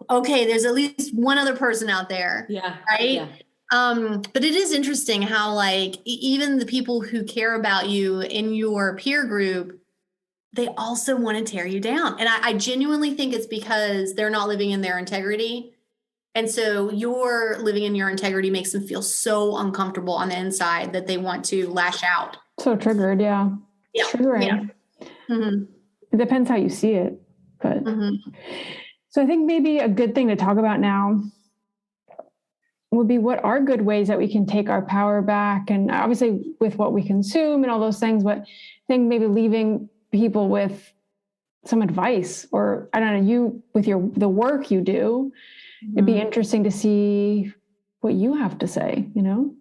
okay, there's at least one other person out there. Yeah. Right. Yeah. But it is interesting how like even the people who care about you in your peer group, they also want to tear you down. And I genuinely think it's because they're not living in their integrity. And so your living in your integrity makes them feel so uncomfortable on the inside that they want to lash out. So triggered. Yeah. Triggering. Yeah. Mm-hmm. It depends how you see it. But so I think maybe a good thing to talk about now would be what are good ways that we can take our power back, and obviously with what we consume and all those things, but I think maybe leaving people with some advice, or I don't know, you with the work you do, it'd be interesting to see what you have to say, you know?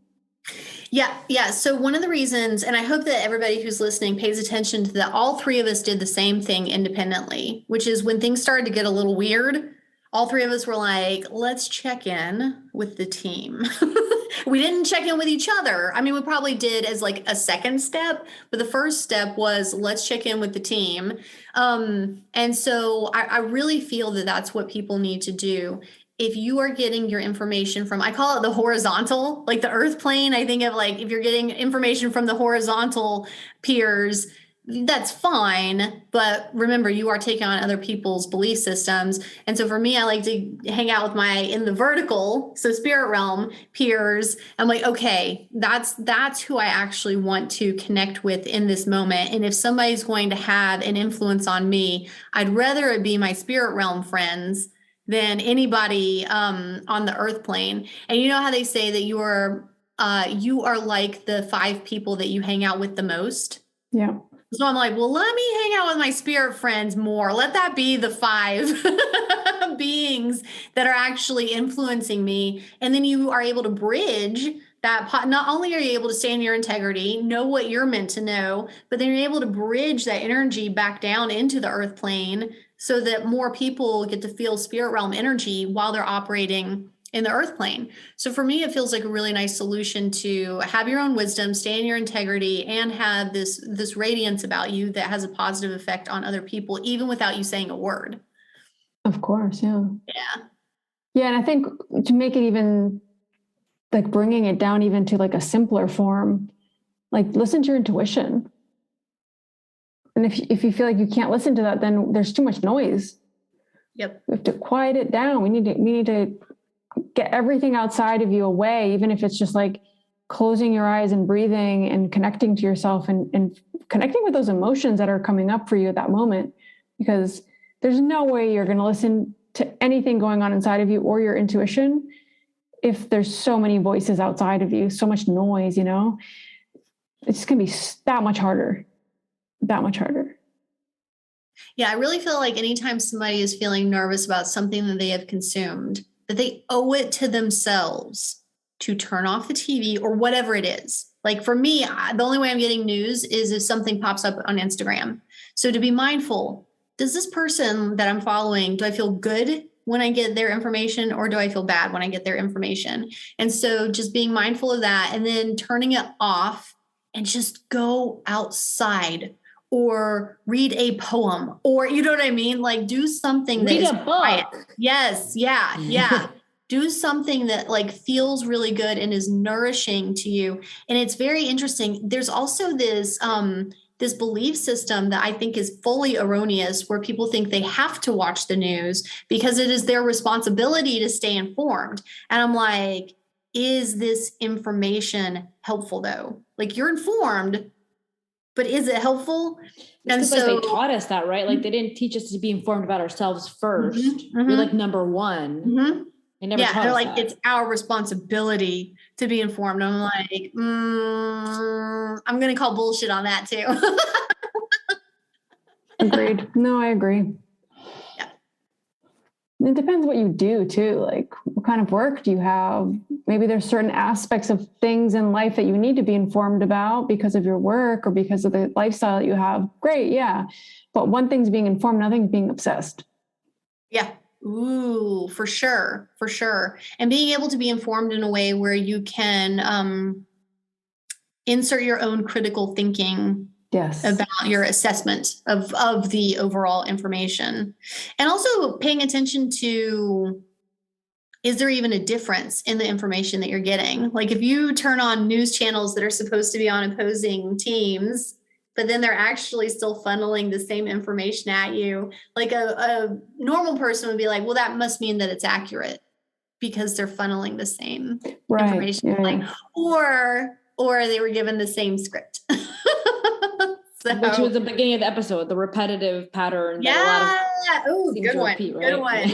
Yeah. So one of the reasons, and I hope that everybody who's listening pays attention to that, all three of us did the same thing independently, which is when things started to get a little weird, all three of us were like, let's check in with the team. We didn't check in with each other. I mean, we probably did as like a second step, but the first step was let's check in with the team. And so I really feel that that's what people need to do. If you are getting your information from, I call it the horizontal, like the earth plane. I think of like, if you're getting information from the horizontal peers, that's fine. But remember, you are taking on other people's belief systems. And so for me, I like to hang out with in the vertical, so spirit realm peers. I'm like, okay, that's who I actually want to connect with in this moment. And if somebody's going to have an influence on me, I'd rather it be my spirit realm friends than anybody on the earth plane. And you know how they say that you are like the 5 people that you hang out with the most? Yeah. So I'm like, well, let me hang out with my spirit friends more. Let that be the 5 beings that are actually influencing me. And then you are able to bridge not only are you able to stay in your integrity, know what you're meant to know, but then you're able to bridge that energy back down into the earth plane so that more people get to feel spirit realm energy while they're operating in the earth plane. So for me, it feels like a really nice solution to have your own wisdom, stay in your integrity, and have this radiance about you that has a positive effect on other people, even without you saying a word. Of course. Yeah. Yeah. Yeah. And I think to make it even like bringing it down even to like a simpler form, like listen to your intuition. And if you feel like you can't listen to that, then there's too much noise. Yep. We have to quiet it down. We need to get everything outside of you away, even if it's just like closing your eyes and breathing and connecting to yourself and connecting with those emotions that are coming up for you at that moment, because there's no way you're going to listen to anything going on inside of you or your intuition if there's so many voices outside of you, so much noise, it's just going to be that much harder. Yeah, I really feel like anytime somebody is feeling nervous about something that they have consumed, that they owe it to themselves to turn off the TV or whatever it is. Like for me, the only way I'm getting news is if something pops up on Instagram. So to be mindful, does this person that I'm following, do I feel good when I get their information, or do I feel bad when I get their information? And so just being mindful of that and then turning it off and just go outside or read a poem, or you know what I mean? Like do something Read that is a book. quiet. Yes. Yeah. Do something that like feels really good and is nourishing to you. And it's very interesting. There's also this belief system that I think is fully erroneous, where people think they have to watch the news because it is their responsibility to stay informed. And I'm like, is this information helpful though? Like you're informed, but is it helpful? And so like they taught us that, right? Like they didn't teach us to be informed about ourselves first. You're like number one. They never taught they're us like, that. it's our responsibility to be informed. I'm like, I'm going to call bullshit on that too. Agreed. No, I agree. Yeah. It depends what you do too. Like what kind of work do you have? Maybe there's certain aspects of things in life that you need to be informed about because of your work or because of the lifestyle that you have. Great. Yeah. But one thing's being informed, another thing's being obsessed. Yeah. Ooh, for sure. For sure. And being able to be informed in a way where you can insert your own critical thinking about your assessment of the overall information. And also paying attention to, is there even a difference in the information that you're getting? Like if you turn on news channels that are supposed to be on opposing teams, but then they're actually still funneling the same information at you, like a normal person would be like, well, that must mean that it's accurate because they're funneling the same information. Yeah. Like, or they were given the same script. Which was the beginning of the episode, the repetitive pattern. Yeah. Oh, good one. Repeat, right? Good one.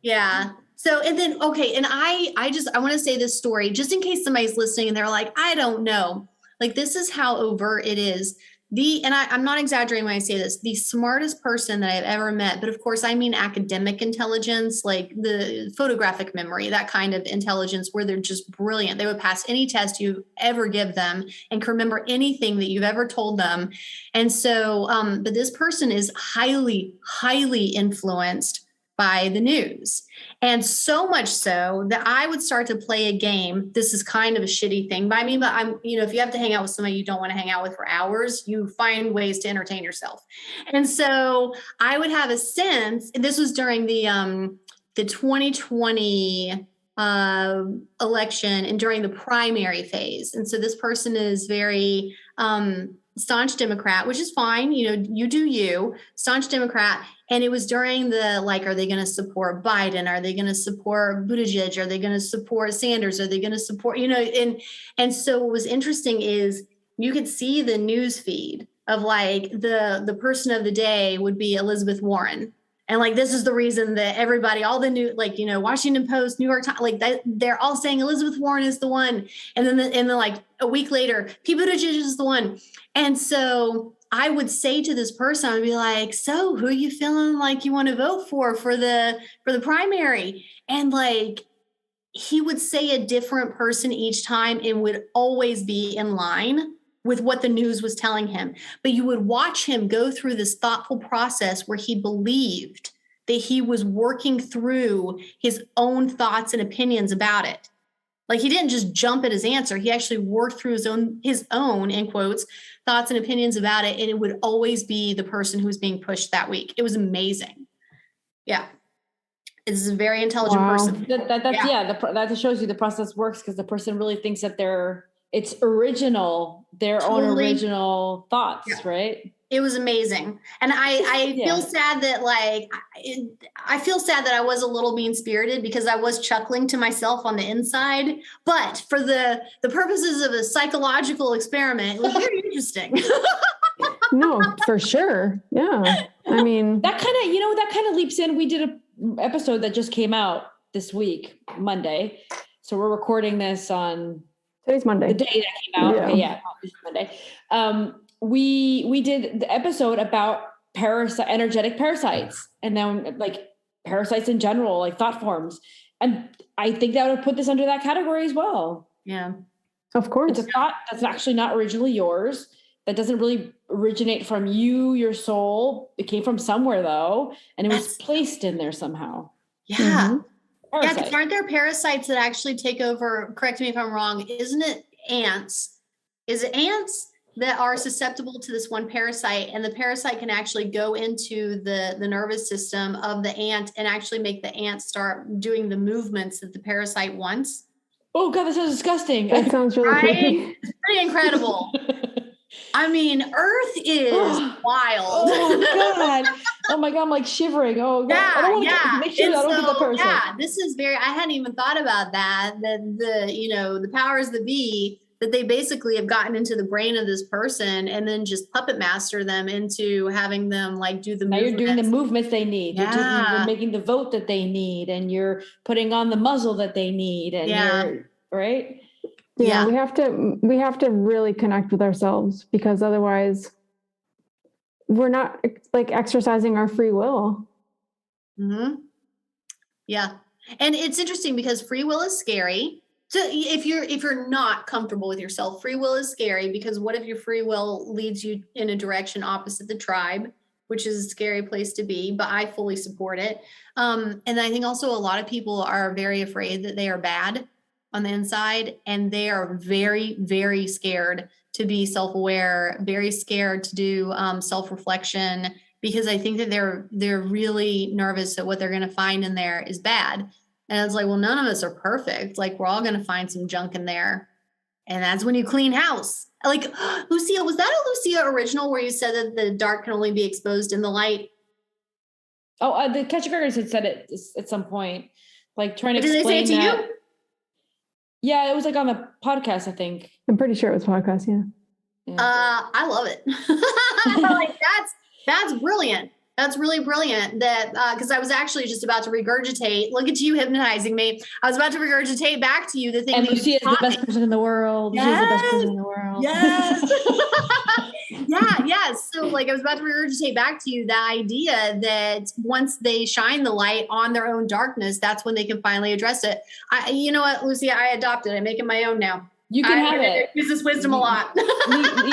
Yeah. So, and then, okay. And I want to say this story just in case somebody's listening and they're like, I don't know. Like, this is how overt it is. I'm not exaggerating when I say this, the smartest person that I've ever met, but of course I mean academic intelligence, like the photographic memory, that kind of intelligence where they're just brilliant. They would pass any test you ever give them and can remember anything that you've ever told them. And so, but this person is highly, highly influenced by the news. And so much so that I would start to play a game. This is kind of a shitty thing by me, but if you have to hang out with somebody you don't want to hang out with for hours, you find ways to entertain yourself. And so I would have a sense, and this was during the 2020 election and during the primary phase. And so this person is very staunch Democrat, which is fine. You do you, staunch Democrat. And it was during the, like, are they going to support Biden? Are they going to support Buttigieg? Are they going to support Sanders? Are they going to support, and so what was interesting is you could see the news feed of like the person of the day would be Elizabeth Warren. And like, this is the reason that everybody, all the new, like, Washington Post, New York Times, like they're all saying Elizabeth Warren is the one. And then like a week later, Pete Buttigieg is the one. And so I would say to this person, I would be like, so who are you feeling like you want to vote for the primary? And like, he would say a different person each time and would always be in line with what the news was telling him. But you would watch him go through this thoughtful process where he believed that he was working through his own thoughts and opinions about it. Like he didn't just jump at his answer. He actually worked through his own, in quotes, thoughts and opinions about it. And it would always be the person who was being pushed that week. It was amazing. Yeah. It's a very intelligent person. That shows you the process works because the person really thinks that it's original, their own original thoughts, right? It was amazing. And I feel sad that I feel sad that I was a little mean-spirited because I was chuckling to myself on the inside. But for the purposes of a psychological experiment, it was very interesting. No, for sure. Yeah. I mean, that kind of leaps in. We did an episode that just came out this week, Monday. So we're recording this on today's Monday. The day that came out. Yeah. Okay, yeah, Monday. We did the episode about energetic parasites, and then like parasites in general, like thought forms. And I think that would put this under that category as well. Yeah. Of course. It's a thought that's actually not originally yours. That doesn't really originate from you, your soul. It came from somewhere though, and it was placed in there somehow. Yeah. Mm-hmm. Yeah, because aren't there parasites that actually take over? Correct me if I'm wrong. Isn't it ants? Is it ants that are susceptible to this one parasite, and the parasite can actually go into the nervous system of the ant and actually make the ant start doing the movements that the parasite wants? Oh God, that sounds disgusting. That sounds really creepy. It's pretty incredible. I mean, Earth is wild. Oh God. Oh my God, I'm like shivering. Oh God. Yeah, I don't make sure I don't get that parasite. Yeah, this is I hadn't even thought about that. That the powers that be, that they basically have gotten into the brain of this person and then just puppet master them into having them like do the movements. Now you're doing the movements they need. Yeah. You're making the vote that they need, and you're putting on the muzzle that they need, and you're right. Yeah, we have to really connect with ourselves, because otherwise we're not like exercising our free will. Mm-hmm. Yeah. And it's interesting because free will is scary. So if you're not comfortable with yourself, free will is scary, because what if your free will leads you in a direction opposite the tribe, which is a scary place to be, but I fully support it. And I think also a lot of people are very afraid that they are bad on the inside, and they are very, very scared to be self-aware, very scared to do self-reflection, because I think that they're really nervous that what they're going to find in there is bad. And it's like, well, none of us are perfect. Like, we're all going to find some junk in there. And that's when you clean house. Like, Lucia, was that a Lucia original where you said that the dark can only be exposed in the light? Oh, the Catch a Gurgles had said it at some point, like trying to explain. Did they say it to that. you? Yeah, it was like on the podcast, I think. I'm pretty sure it was podcast. Yeah. I love it. Like that's brilliant. That's really brilliant. That because I was actually just about to regurgitate. Look at you hypnotizing me. I was about to regurgitate back to you the thing. And that Lucia is the best person in the world. Yes. She is the best person in the world. Yes. Yes. So like I was about to regurgitate back to you the idea that once they shine the light on their own darkness, that's when they can finally address it. You know what, Lucia, I adopted it. I make it my own now. You can have it. Use this wisdom a lot.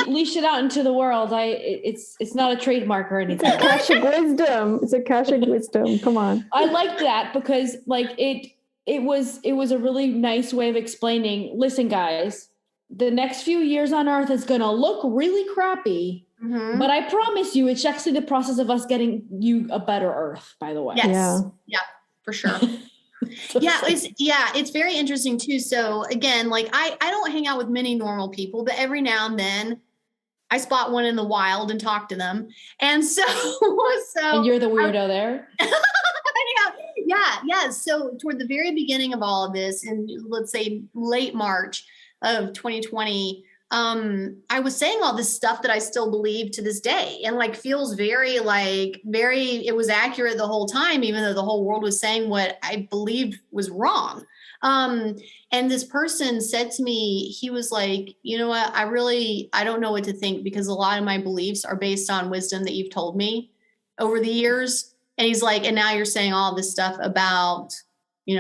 Leash it out into the world. It's not a trademark or anything. It's a Akashic wisdom. It's a Akashic wisdom. Come on. I like that because like it was a really nice way of explaining, listen, guys, the next few years on Earth is going to look really crappy, but I promise you, it's actually the process of us getting you a better Earth, by the way. Yes. Yeah, for sure. It's very interesting too. So again, like I don't hang out with many normal people, but every now and then I spot one in the wild and talk to them. And so and you're the weirdo there. Yeah. So toward the very beginning of all of this, and let's say late March of 2020, I was saying all this stuff that I still believe to this day, and like feels very, it was accurate the whole time, even though the whole world was saying what I believed was wrong. And this person said to me, he was like, you know what, I don't know what to think, because a lot of my beliefs are based on wisdom that you've told me over the years. And he's like, and now you're saying all this stuff about,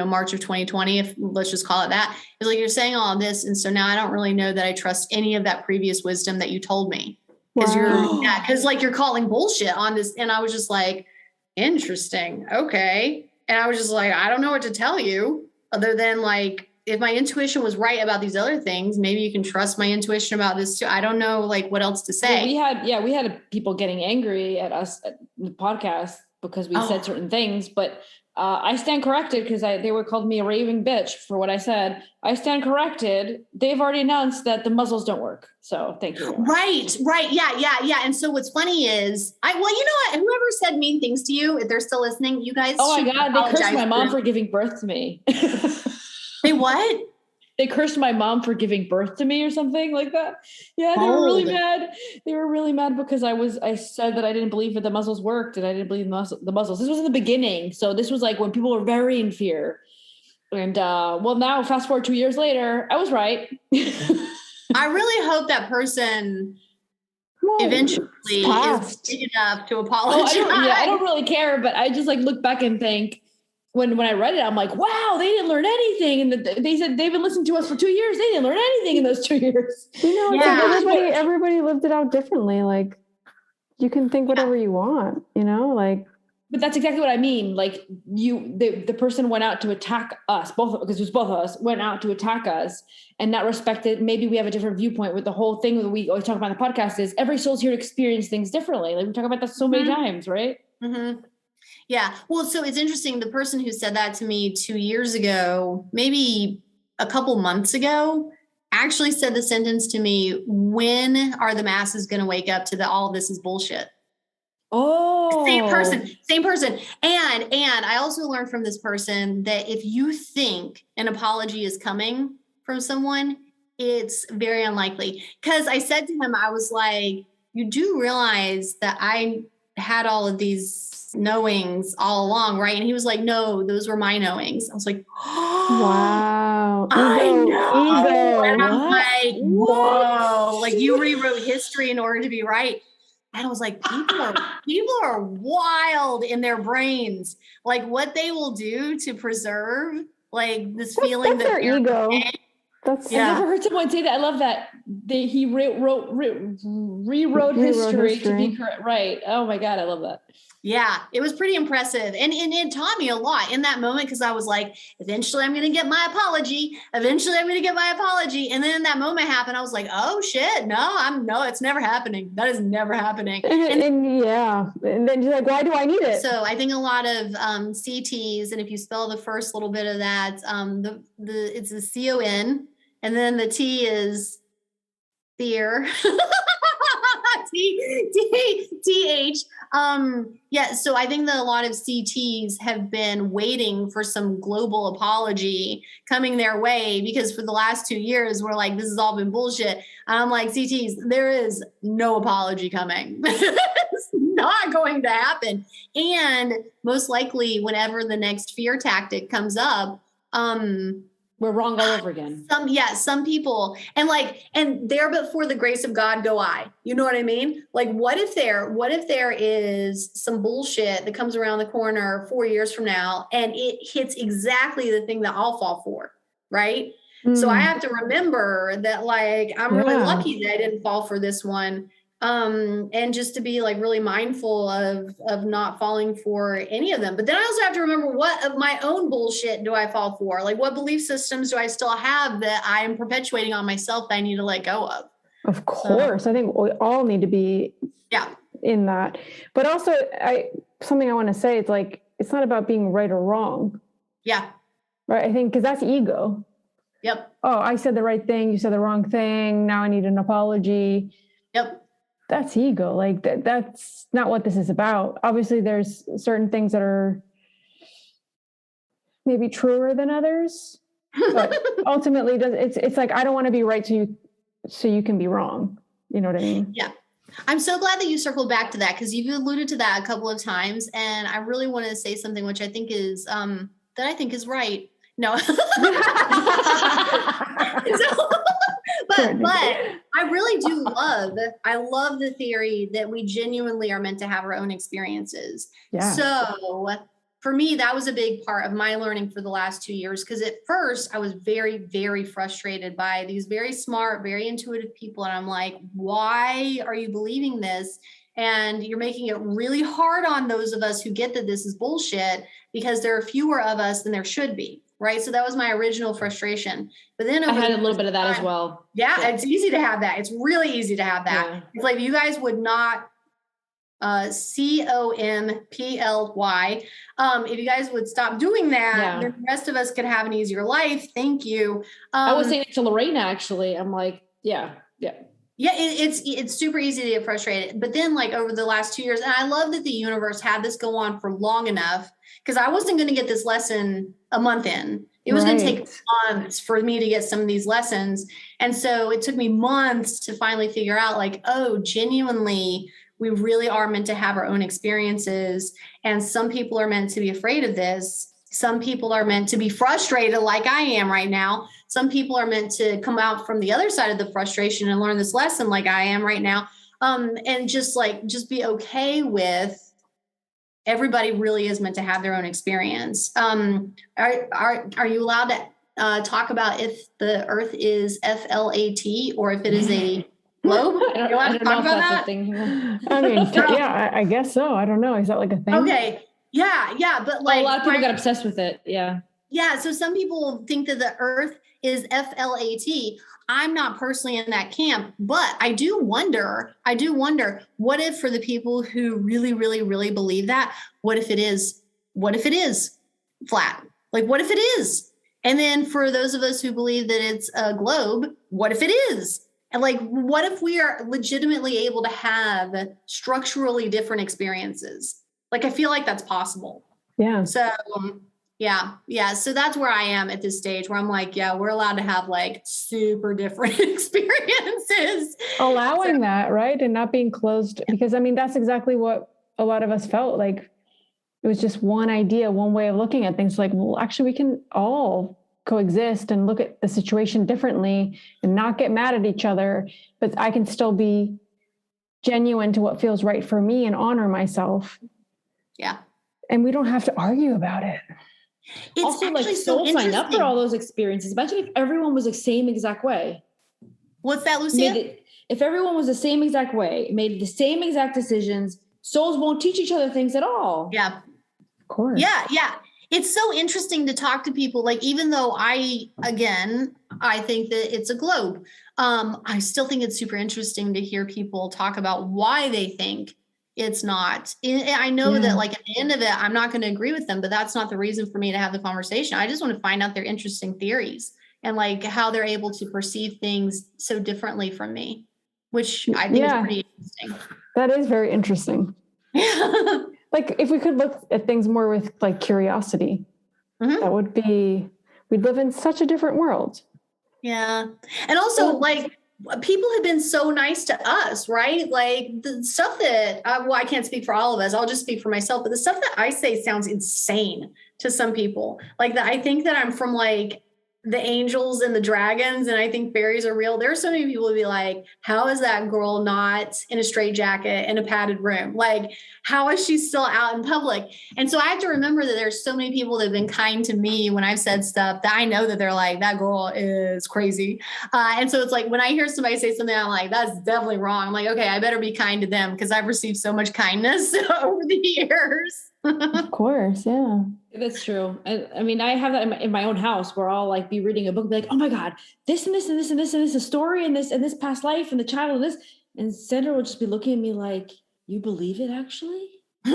March of 2020, if let's just call it that. It's like, you're saying all of this. And so now I don't really know that I trust any of that previous wisdom that you told me. Because you're calling bullshit on this. And I was just like, interesting. Okay. And I was just like, I don't know what to tell you other than like, if my intuition was right about these other things, maybe you can trust my intuition about this too. I don't know like what else to say. Well, we had people getting angry at us at the podcast because we said certain things, but I stand corrected because they were called me a raving bitch for what I said. I stand corrected. They've already announced that the muzzles don't work. So thank you. Right. Yeah. And so what's funny is you know what? Whoever said mean things to you, if they're still listening, you guys. Oh my God. They cursed my mom for giving birth to me. They what? They cursed my mom for giving birth to me or something like that. Yeah, they were really mad. They were really mad because I said that I didn't believe that the muzzles worked and I didn't believe the muzzles. This was in the beginning. So this was like when people were very in fear. And now fast forward 2 years later, I was right. I really hope that person eventually is big enough to apologize. I don't really care, but I just like look back and think, when I read it, I'm like, wow, they didn't learn anything. And they said they've been listening to us for 2 years. They didn't learn anything in those 2 years. Like everybody lived it out differently. Like you can think whatever you want, But that's exactly what I mean. Like the person went out to attack us, because it was both of us went out to attack us and not respected. Maybe we have a different viewpoint with the whole thing that we always talk about in the podcast is every soul's here to experience things differently. Like we talk about that so many times, right? Mm-hmm. Yeah. Well, so it's interesting. The person who said that to me 2 years ago, maybe a couple months ago, actually said the sentence to me, when are the masses going to wake up to all of this is bullshit? Oh, same person. And I also learned from this person that if you think an apology is coming from someone, it's very unlikely. Because I said to him, I was like, you do realize that I had all of these knowings all along, right? And he was like, no, those were my knowings. I was like, wow. I know. Ego. And I'm like, whoa, like you rewrote history in order to be right. And I was like, people are wild in their brains. Like what they will do to preserve like this feeling that's that their ego. Okay. I've never heard someone say that. I love that. He rewrote history to be correct. Right. Oh my God. I love that. Yeah, it was pretty impressive. And it taught me a lot in that moment because I was like, eventually I'm going to get my apology. And then that moment happened. I was like, oh shit, no, it's never happening. That is never happening. And then you're like, why do I need it? So I think a lot of CTs, and if you spell the first little bit of that, it's a CON, and then the T is fear. TH. So I think that a lot of CTs have been waiting for some global apology coming their way because for the last 2 years, we're like, this has all been bullshit. And I'm like, CTs, there is no apology coming. It's not going to happen. And most likely, whenever the next fear tactic comes up, we're wrong all over again. Some people and there, but for the grace of God go I. You know what I mean? Like, what if there is some bullshit that comes around the corner 4 years from now and it hits exactly the thing that I'll fall for, right? So I have to remember that, like, I'm really lucky that I didn't fall for this one. And just to be like really mindful of not falling for any of them. But then I also have to remember what of my own bullshit do I fall for? Like what belief systems do I still have that I am perpetuating on myself that I need to let go of? Of course. I think we all need to be in that. But also something I want to say, it's like, it's not about being right or wrong. Yeah. Right. I think, because that's ego. Yep. Oh, I said the right thing. You said the wrong thing. Now I need an apology. Yep. That's ego. Like that's not what this is about. Obviously there's certain things that are maybe truer than others, but ultimately it's like, I don't want to be right so you can be wrong. You know what I mean? Yeah. I'm so glad that you circled back to that because you've alluded to that a couple of times. And I really want to say something, which I think is, right. No. But I really do love the theory that we genuinely are meant to have our own experiences. Yeah. So for me, that was a big part of my learning for the last 2 years. Because at first I was very, very frustrated by these very smart, very intuitive people. And I'm like, why are you believing this? And you're making it really hard on those of us who get that this is bullshit, because there are fewer of us than there should be. Right. So that was my original frustration. But then I had a little bit of that as well. Yeah, it's easy to have that. It's really easy to have that. Yeah. It's like you guys would not COMPLY. If you guys would stop doing that, then the rest of us could have an easier life. Thank you. I was saying it to Lorena, actually. I'm like, yeah. It's super easy to get frustrated. But then like over the last 2 years, and I love that the universe had this go on for long enough, because I wasn't going to get this lesson a month in. It was going to take months for me to get some of these lessons. And so it took me months to finally figure out like, oh, genuinely, we really are meant to have our own experiences. And some people are meant to be afraid of this. Some people are meant to be frustrated like I am right now. Some people are meant to come out from the other side of the frustration and learn this lesson like I am right now. And just be okay with everybody really is meant to have their own experience. Are you allowed to talk about if the earth is FLAT or if it is a globe? I don't know if that's a thing here. I mean, I guess so. I don't know. Is that like a thing? Okay. Yeah. But like a lot of people got obsessed with it. Yeah. Yeah. So some people think that the earth is FLAT. I'm not personally in that camp, but I do wonder, what if for the people who really, really, really believe that, what if it is flat? Like, what if it is? And then for those of us who believe that it's a globe, what if it is? And like, what if we are legitimately able to have structurally different experiences? Like, I feel like that's possible. Yeah. So yeah. So that's where I am at this stage where I'm like, yeah, we're allowed to have like super different experiences. Allowing that, right? And not being closed, because I mean, that's exactly what a lot of us felt like. It was just one idea, one way of looking at things. Like, well, actually we can all coexist and look at the situation differently and not get mad at each other, but I can still be genuine to what feels right for me and honor myself. Yeah. And we don't have to argue about it. It's also like souls sign up for all those experiences. Imagine if everyone was the same exact way. What's that, Lucia? If everyone was the same exact way, made the same exact decisions, souls won't teach each other things at all. Yeah. Of course. Yeah. It's so interesting to talk to people. Like, even though I think that it's a globe, I still think it's super interesting to hear people talk about why they think it's not. I know that like at the end of it, I'm not going to agree with them, but that's not the reason for me to have the conversation. I just want to find out their interesting theories and like how they're able to perceive things so differently from me, which I think is pretty interesting. That is very interesting. Like if we could look at things more with like curiosity, that would be, we'd live in such a different world. Yeah. And also like, people have been so nice to us, right? Like the stuff that, I can't speak for all of us. I'll just speak for myself. But the stuff that I say sounds insane to some people. Like I think that I'm from like the angels and the dragons, and I think fairies are real. There are so many people who be like, how is that girl not in a straitjacket in a padded room? Like, how is she still out in public? And so I have to remember that there's so many people that have been kind to me when I've said stuff that I know that they're like, that girl is crazy. And so it's like, when I hear somebody say something, I'm like, that's definitely wrong. I'm like, okay, I better be kind to them because I've received so much kindness over the years. Of course. Yeah. That's true. I mean, I have that in my own house where I'll like be reading a book, be like, oh my God, this and this and this and this and this, a story and this past life and the child and this. And Sandra will just be looking at me like, you believe it actually? Be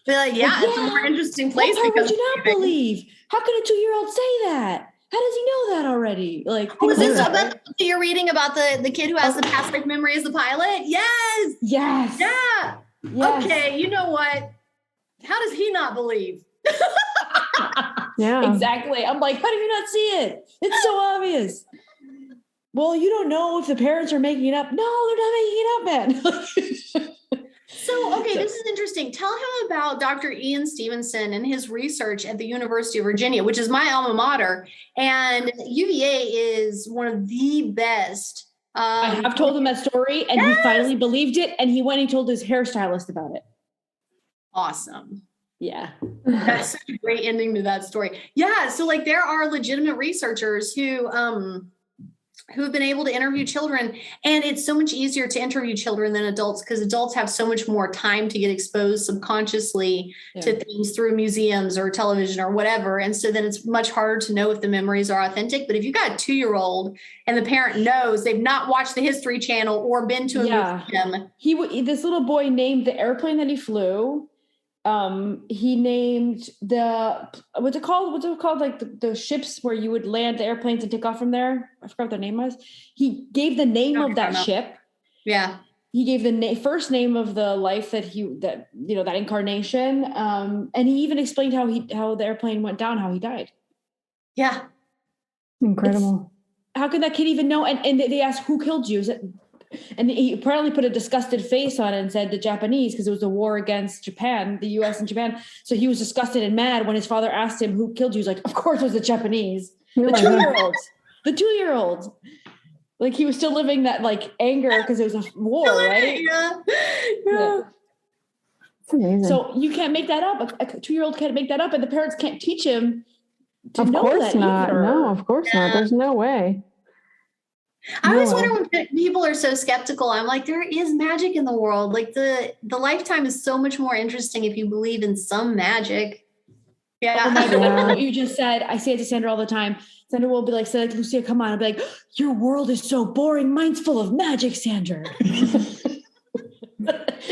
like, it's a more interesting place. What part would you not believe? How can a 2-year-old say that? How does he know that already? Like, was this about the book that you're reading about the kid who has the past life memory as the pilot? Yes. Yes. Yeah. Yes. Okay. You know what? How does he not believe? Yeah, exactly. I'm like, how do you not see it? It's so obvious. Well, you don't know if the parents are making it up. No, they're not making it up, man. So, this is interesting. Tell him about Dr. Ian Stevenson and his research at the University of Virginia, which is my alma mater. And UVA is one of the best. I have told him that story, and he finally believed it, and he went and told his hairstylist about it. Awesome. Yeah. That's such a great ending to that story. Yeah. So like there are legitimate researchers who have been able to interview children, and it's so much easier to interview children than adults because adults have so much more time to get exposed subconsciously to things through museums or television or whatever. And so then it's much harder to know if the memories are authentic. But if you've got a 2-year-old and the parent knows they've not watched the History Channel or been to a museum. This little boy named the airplane that he flew. He named what's it called? Like the ships where you would land the airplanes and take off from there. I forgot what their name was. He gave the name of that ship. Yeah. He gave the first name of the life that incarnation. And he even explained how the airplane went down, how he died. Yeah. Incredible. How could that kid even know? And they asked, who killed you? And he apparently put a disgusted face on it and said the Japanese, because it was a war against Japan, the US and Japan. So he was disgusted and mad when his father asked him who killed you. He's like, of course it was the Japanese. The 2-year-old. The 2-year-old. Like he was still living that like anger because it was a war, right? Yeah. It's amazing. So you can't make that up. A 2-year-old can't make that up, and the parents can't teach him to know that. Of course not. Either. No, of course not. There's no way. I always wonder when people are so skeptical. I'm like, there is magic in the world. Like the lifetime is so much more interesting if you believe in some magic. Yeah. Oh my God, what you just said. I say it to Sandra all the time. Sandra will be like, Lucia, come on. I'll be like, your world is so boring. Mine's full of magic, Sandra.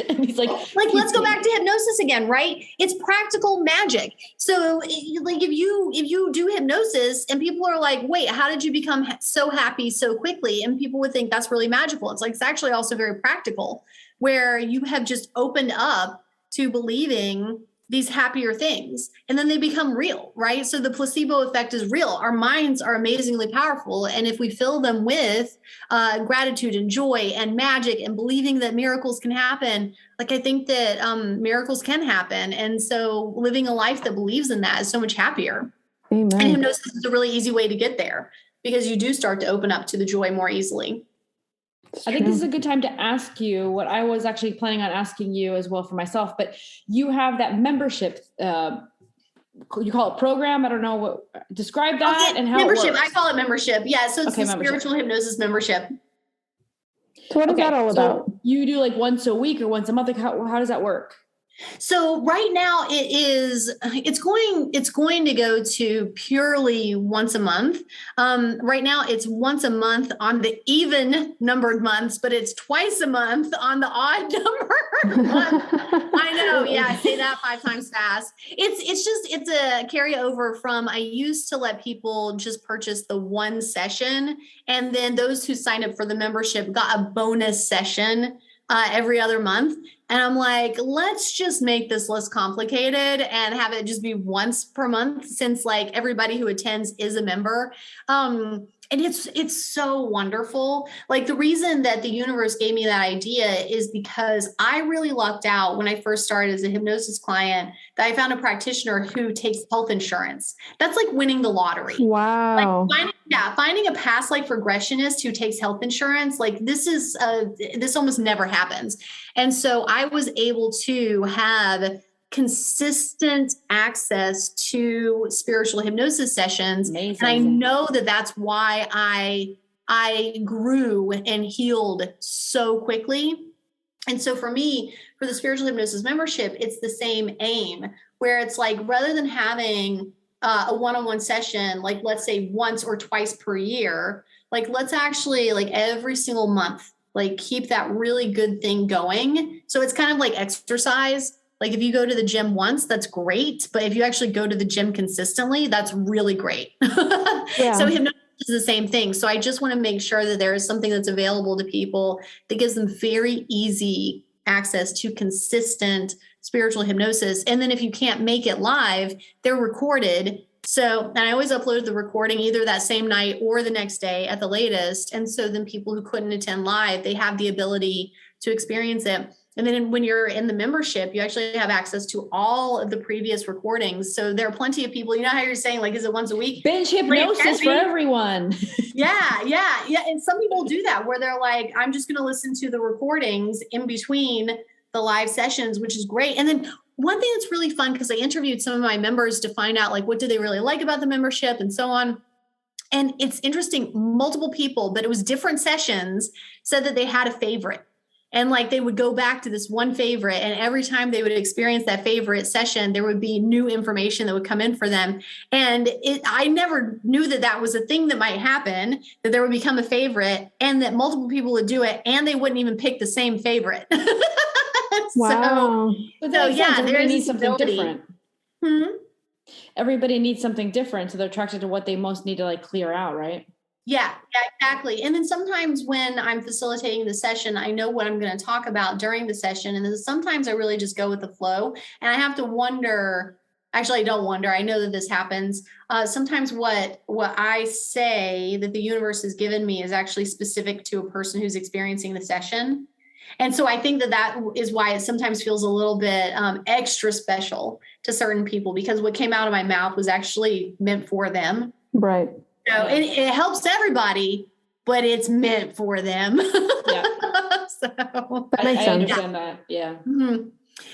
And he's like, let's go back to hypnosis again, right? It's practical magic. So like if you do hypnosis and people are like, wait, how did you become so happy so quickly? And people would think that's really magical. It's like, it's actually also very practical, where you have just opened up to believing these happier things, and then they become real, right? So the placebo effect is real. Our minds are amazingly powerful. And if we fill them with gratitude and joy and magic and believing that miracles can happen, like I think that miracles can happen. And so living a life that believes in that is so much happier. Amen. And hypnosis is a really easy way to get there because you do start to open up to the joy more easily. I think this is a good time to ask you what I was actually planning on asking you as well for myself, but you have that membership, you call it program. I don't know what, describe that and how membership. it works. I call it membership. Yeah. So it's the membership. Spiritual Hypnosis membership. So what is that all about? You do like once a week or once a month? Like how does that work? So right now it's going to go to purely once a month. Right now it's once a month on the even numbered months, but it's twice a month on the odd number month. I know. Yeah. I say that 5 times fast. It's a carryover from, I used to let people just purchase the one session. And then those who signed up for the membership got a bonus session every other month. And I'm like, let's just make this less complicated and have it just be once per month, since like everybody who attends is a member. And it's so wonderful. Like the reason that the universe gave me that idea is because I really lucked out when I first started as a hypnosis client that I found a practitioner who takes health insurance. That's like winning the lottery. Wow. Like finding a past life regressionist who takes health insurance, like this almost never happens. And so I was able to have consistent access to spiritual hypnosis sessions. Amazing. And I know that that's why I grew and healed so quickly. And so for me, for the spiritual hypnosis membership, it's the same aim, where it's like, rather than having a one-on-one session, like let's say once or twice per year, like let's actually like every single month, like keep that really good thing going. So it's kind of like exercise. Like if you go to the gym once, that's great. But if you actually go to the gym consistently, that's really great. Yeah. So hypnosis is the same thing. So I just want to make sure that there is something that's available to people that gives them very easy access to consistent spiritual hypnosis. And then if you can't make it live, they're recorded. So, and I always upload the recording either that same night or the next day at the latest. And so then people who couldn't attend live, they have the ability to experience it. And then when you're in the membership, you actually have access to all of the previous recordings. So there are plenty of people, you know how you're saying, like, is it once a week? Binge hypnosis for everyone. Yeah. And some people do that where they're like, I'm just going to listen to the recordings in between the live sessions, which is great. And then one thing that's really fun, because I interviewed some of my members to find out like, what do they really like about the membership and so on. And it's interesting, multiple people, but it was different sessions, said that they had a favorite. And like they would go back to this one favorite, and every time they would experience that favorite session, there would be new information that would come in for them. And I never knew that that was a thing that might happen, that there would become a favorite and that multiple people would do it and they wouldn't even pick the same favorite. Wow. So yeah, there needs something different. Hmm? Everybody needs something different. So they're attracted to what they most need to like clear out, right? Yeah, exactly. And then sometimes when I'm facilitating the session, I know what I'm going to talk about during the session. And then sometimes I really just go with the flow, and I have to wonder, actually, I don't wonder. I know that this happens. Sometimes what I say that the universe has given me is actually specific to a person who's experiencing the session. And so I think that is why it sometimes feels a little bit extra special to certain people, because what came out of my mouth was actually meant for them. Right. So it helps everybody, but it's meant for them. Yeah. So That makes sense. I understand that. Yeah. Mm-hmm.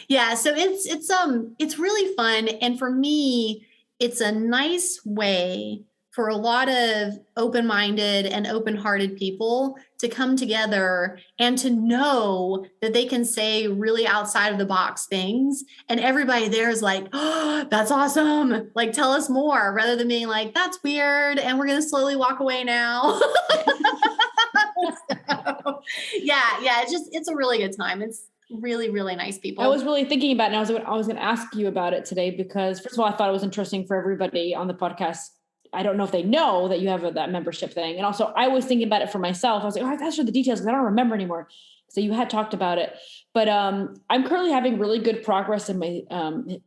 Yeah. So it's really fun. And for me, it's a nice way for a lot of open-minded and open-hearted people to come together and to know that they can say really outside of the box things. And everybody there is like, oh, that's awesome. Like, tell us more, rather than being like, that's weird, and we're going to slowly walk away now. So, yeah. It's a really good time. It's really, really nice people. I was really thinking about it, and I was going to ask you about it today, because first of all, I thought it was interesting for everybody on the podcast. I don't know if they know that you have that membership thing. And also I was thinking about it for myself. I was like, oh, I have to ask for the details because I don't remember anymore. So you had talked about it, but I'm currently having really good progress in my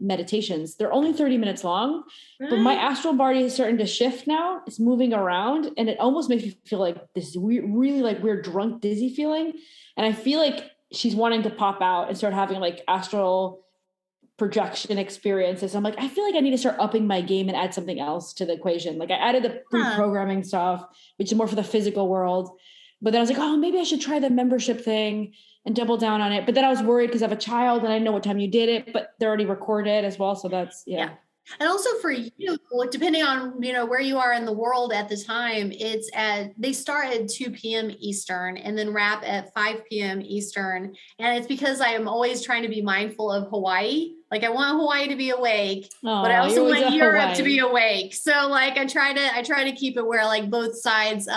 meditations. They're only 30 minutes long, but my astral body is starting to shift now. It's moving around, and it almost makes me feel like this really like weird drunk, dizzy feeling. And I feel like she's wanting to pop out and start having like astral projection experiences. I'm like, I feel like I need to start upping my game and add something else to the equation. Like I added the pre-programming stuff, which is more for the physical world. But then I was like, oh, maybe I should try the membership thing and double down on it. But then I was worried because I have a child and I know what time you did it, but they're already recorded as well. So that's, yeah. And also for you, depending on, where you are in the world at the time, they start at 2 p.m. Eastern and then wrap at 5 p.m. Eastern. And it's because I am always trying to be mindful of Hawaii. Like I want Hawaii to be awake, but I also want Europe to be awake. So like I try to keep it where like both sides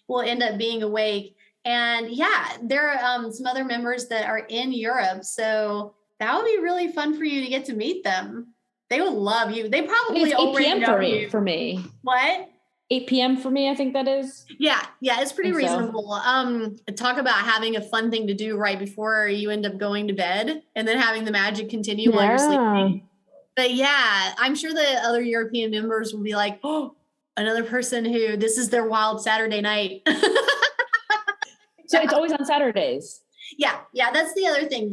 will end up being awake. And yeah, there are some other members that are in Europe. So that would be really fun for you to get to meet them. They would love you. They probably already know you. For me. What? 8 p.m. for me, I think that is. Yeah, it's pretty reasonable. Talk about having a fun thing to do right before you end up going to bed, and then having the magic continue while you're sleeping. But yeah, I'm sure the other European members will be like, oh, another person who this is their wild Saturday night. So it's always on Saturdays. Yeah, that's the other thing.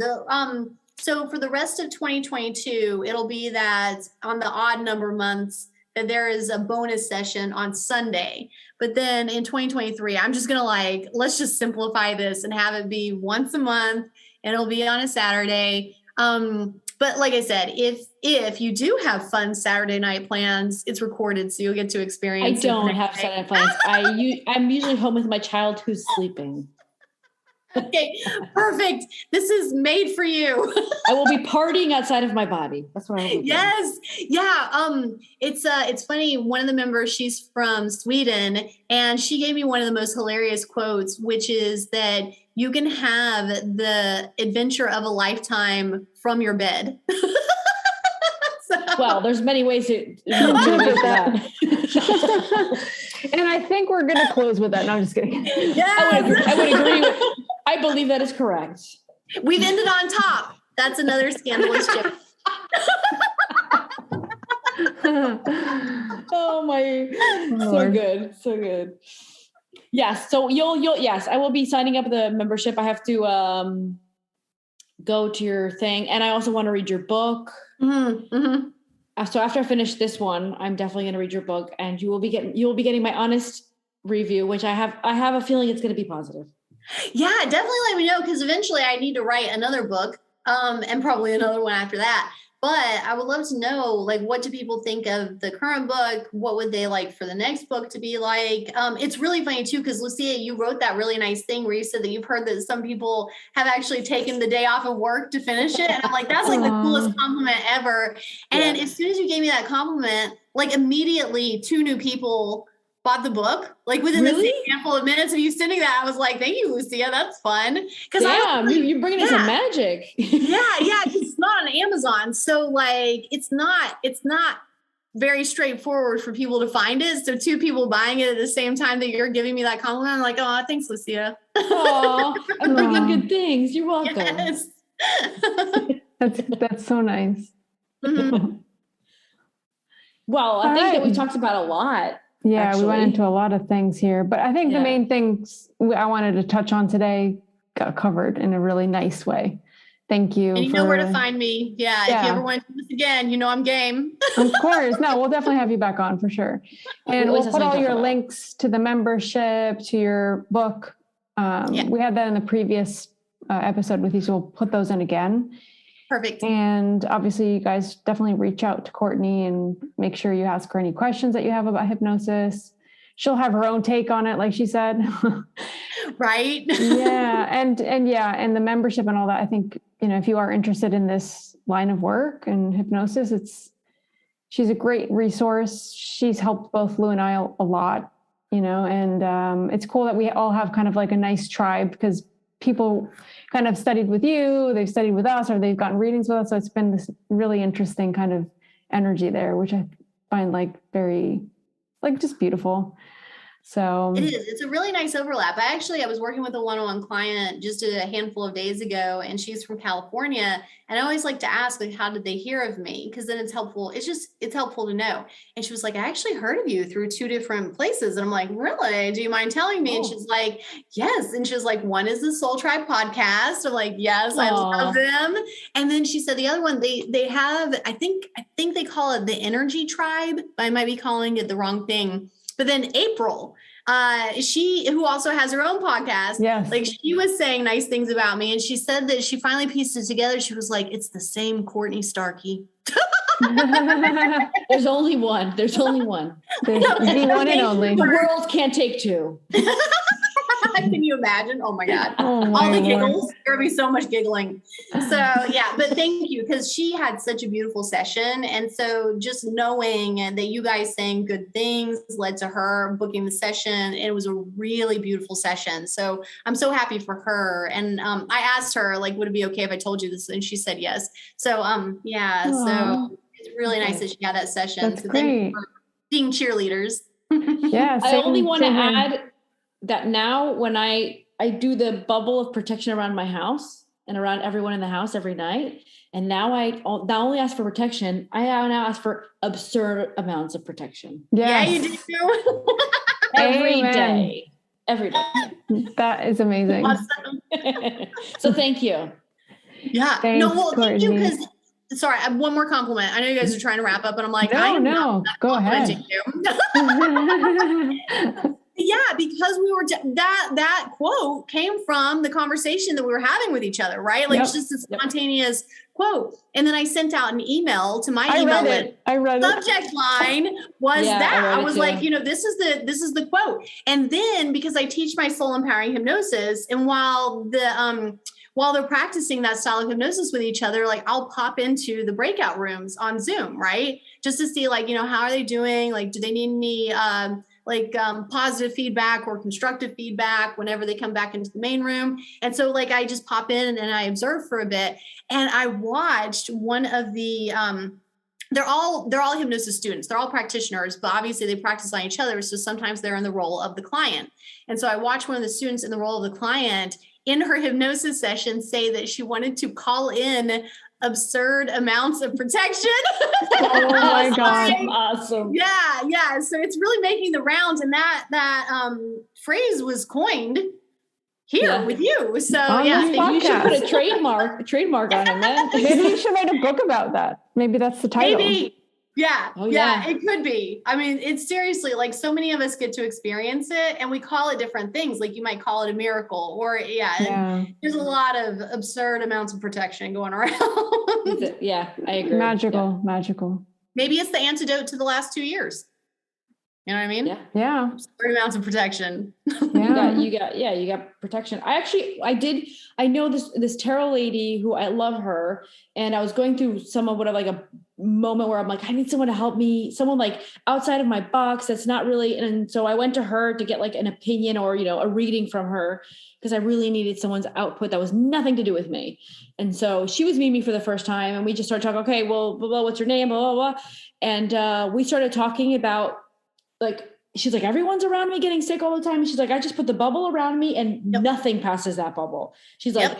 So for the rest of 2022, it'll be that on the odd number months that there is a bonus session on Sunday. But then in 2023, I'm just going to let's just simplify this and have it be once a month, and it'll be on a Saturday. But like I said, if you do have fun Saturday night plans, it's recorded, so you'll get to experience. I don't have Saturday night plans. I'm usually home with my child who's sleeping. Okay, perfect. This is made for you. I will be partying outside of my body. That's what I will be. Yes. Yeah. It's funny. One of the members, she's from Sweden, and she gave me one of the most hilarious quotes, which is that you can have the adventure of a lifetime from your bed. Well, there's many ways to do that. And I think we're going to close with that. No, I'm just kidding. Yes. I would agree. I believe that is correct. We've ended on top. That's another scandalous joke. Oh my, so good. So good. Yes. So yes, I will be signing up the membership. I have to go to your thing. And I also want to read your book. Mm-hmm. Mm-hmm. So after I finish this one, I'm definitely going to read your book, and you will be getting my honest review, which I have a feeling it's going to be positive. Yeah, definitely let me know, because eventually I need to write another book. and probably another one after that. But I would love to know, like, what do people think of the current book? What would they like for the next book to be like? It's really funny too, because Lucia, you wrote that really nice thing where you said that you've heard that some people have actually taken the day off of work to finish it. And I'm like, that's like the coolest compliment ever. And as soon as you gave me that compliment, like immediately 2 new people bought the book, like within the same handful of minutes of you sending that. I was like, thank you, Lucia. That's fun. Because you're bringing in some magic. yeah. It's not on Amazon. So like, it's not very straightforward for people to find it. So 2 people buying it at the same time that you're giving me that compliment. I'm like, oh, thanks, Lucia. Oh, I'm bringing good things. You're welcome. Yes. That's so nice. Mm-hmm. Well, I think that we talked about a lot. Yeah, actually. We went into a lot of things here, but I think the main things I wanted to touch on today got covered in a really nice way. Thank you. And you know where to find me. Yeah. If you ever want to do this again, you know I'm game. Of course. No, we'll definitely have you back on for sure. And we'll put all your links to the membership, to your book. We had that in the previous episode with you, so we'll put those in again. Perfect. And obviously you guys definitely reach out to Courtney and make sure you ask her any questions that you have about hypnosis. She'll have her own take on it, like she said. Right. And the membership and all that. I think, if you are interested in this line of work and hypnosis, she's a great resource. She's helped both Lou and I a lot, and it's cool that we all have kind of like a nice tribe, because people kind of studied with you, they've studied with us, or they've gotten readings with us. So it's been this really interesting kind of energy there, which I find like very, like just beautiful. So it is. It's a really nice overlap. I was working with a one-on-one client just a handful of days ago, and she's from California. And I always like to ask, like, how did they hear of me? Because then it's helpful. It's helpful to know. And she was like, I actually heard of you through 2 different places. And I'm like, really? Do you mind telling me? And she's like, yes. And she's like, one is the Soul Tribe podcast. I'm like, yes, I love them. And then she said the other one, they have, I think they call it the Energy Tribe. I might be calling it the wrong thing. But then April, she, who also has her own podcast, like she was saying nice things about me. And she said that she finally pieced it together. She was like, it's the same Courtney Starkey. There's only one. There's the one and only. The world can't take 2. Can you imagine? Oh my God. All the giggles. There'll be so much giggling. So but thank you, because she had such a beautiful session. And so just knowing that you guys saying good things led to her booking the session. It was a really beautiful session. So I'm so happy for her. And I asked her, like, would it be okay if I told you this? And she said yes. So so it's really nice that she had that session. That's great. Thank you for being cheerleaders. Yeah. I only want to add that now when I do the bubble of protection around my house and around everyone in the house every night, and now I not only ask for protection, I now ask for absurd amounts of protection. Yes. Yeah, you do. Every day. That is amazing. Awesome. So thank you. Yeah. Thanks, Thank you, because sorry, I have one more compliment. I know you guys are trying to wrap up, and I'm like, go ahead. Yeah, because we were that quote came from the conversation that we were having with each other, right? Like it's just a spontaneous quote. And then I sent out an email to my email list. I read it. Subject line was that. I was like, this is the quote. And then because I teach my soul empowering hypnosis, and while they're practicing that style of hypnosis with each other, like I'll pop into the breakout rooms on Zoom, right? Just to see, like, how are they doing? Like, do they need any positive feedback or constructive feedback whenever they come back into the main room? And so like, I just pop in and I observe for a bit, and I watched one of the, they're all hypnosis students. They're all practitioners, but obviously they practice on each other. So sometimes they're in the role of the client. And so I watched one of the students in the role of the client in her hypnosis session say that she wanted to call in absurd amounts of protection. Oh my God. Awesome. Yeah. So it's really making the rounds, and that phrase was coined here with you. So you should put a trademark on it, man. Maybe you should write a book about that. Maybe that's the title. Yeah. Oh, yeah. yeah. It could be. I mean, it's seriously like so many of us get to experience it and we call it different things. Like you might call it a miracle or and there's a lot of absurd amounts of protection going around. Yeah, I agree. Magical. Maybe it's the antidote to the last 2 years. You know what I mean? Yeah. Absurd amounts of protection. You got protection. I know this tarot lady who I love her. And I was going through like a moment where I'm like, I need someone to help me, someone like outside of my box. That's not really. And so I went to her to get like an opinion or, a reading from her because I really needed someone's output that was nothing to do with me. And so she was meeting me for the first time and we just started talking, okay, well, blah, blah, what's your name? Blah, blah, blah. And we started talking about like, she's like, everyone's around me getting sick all the time. And she's like, I just put the bubble around me and nothing passes that bubble. She's like,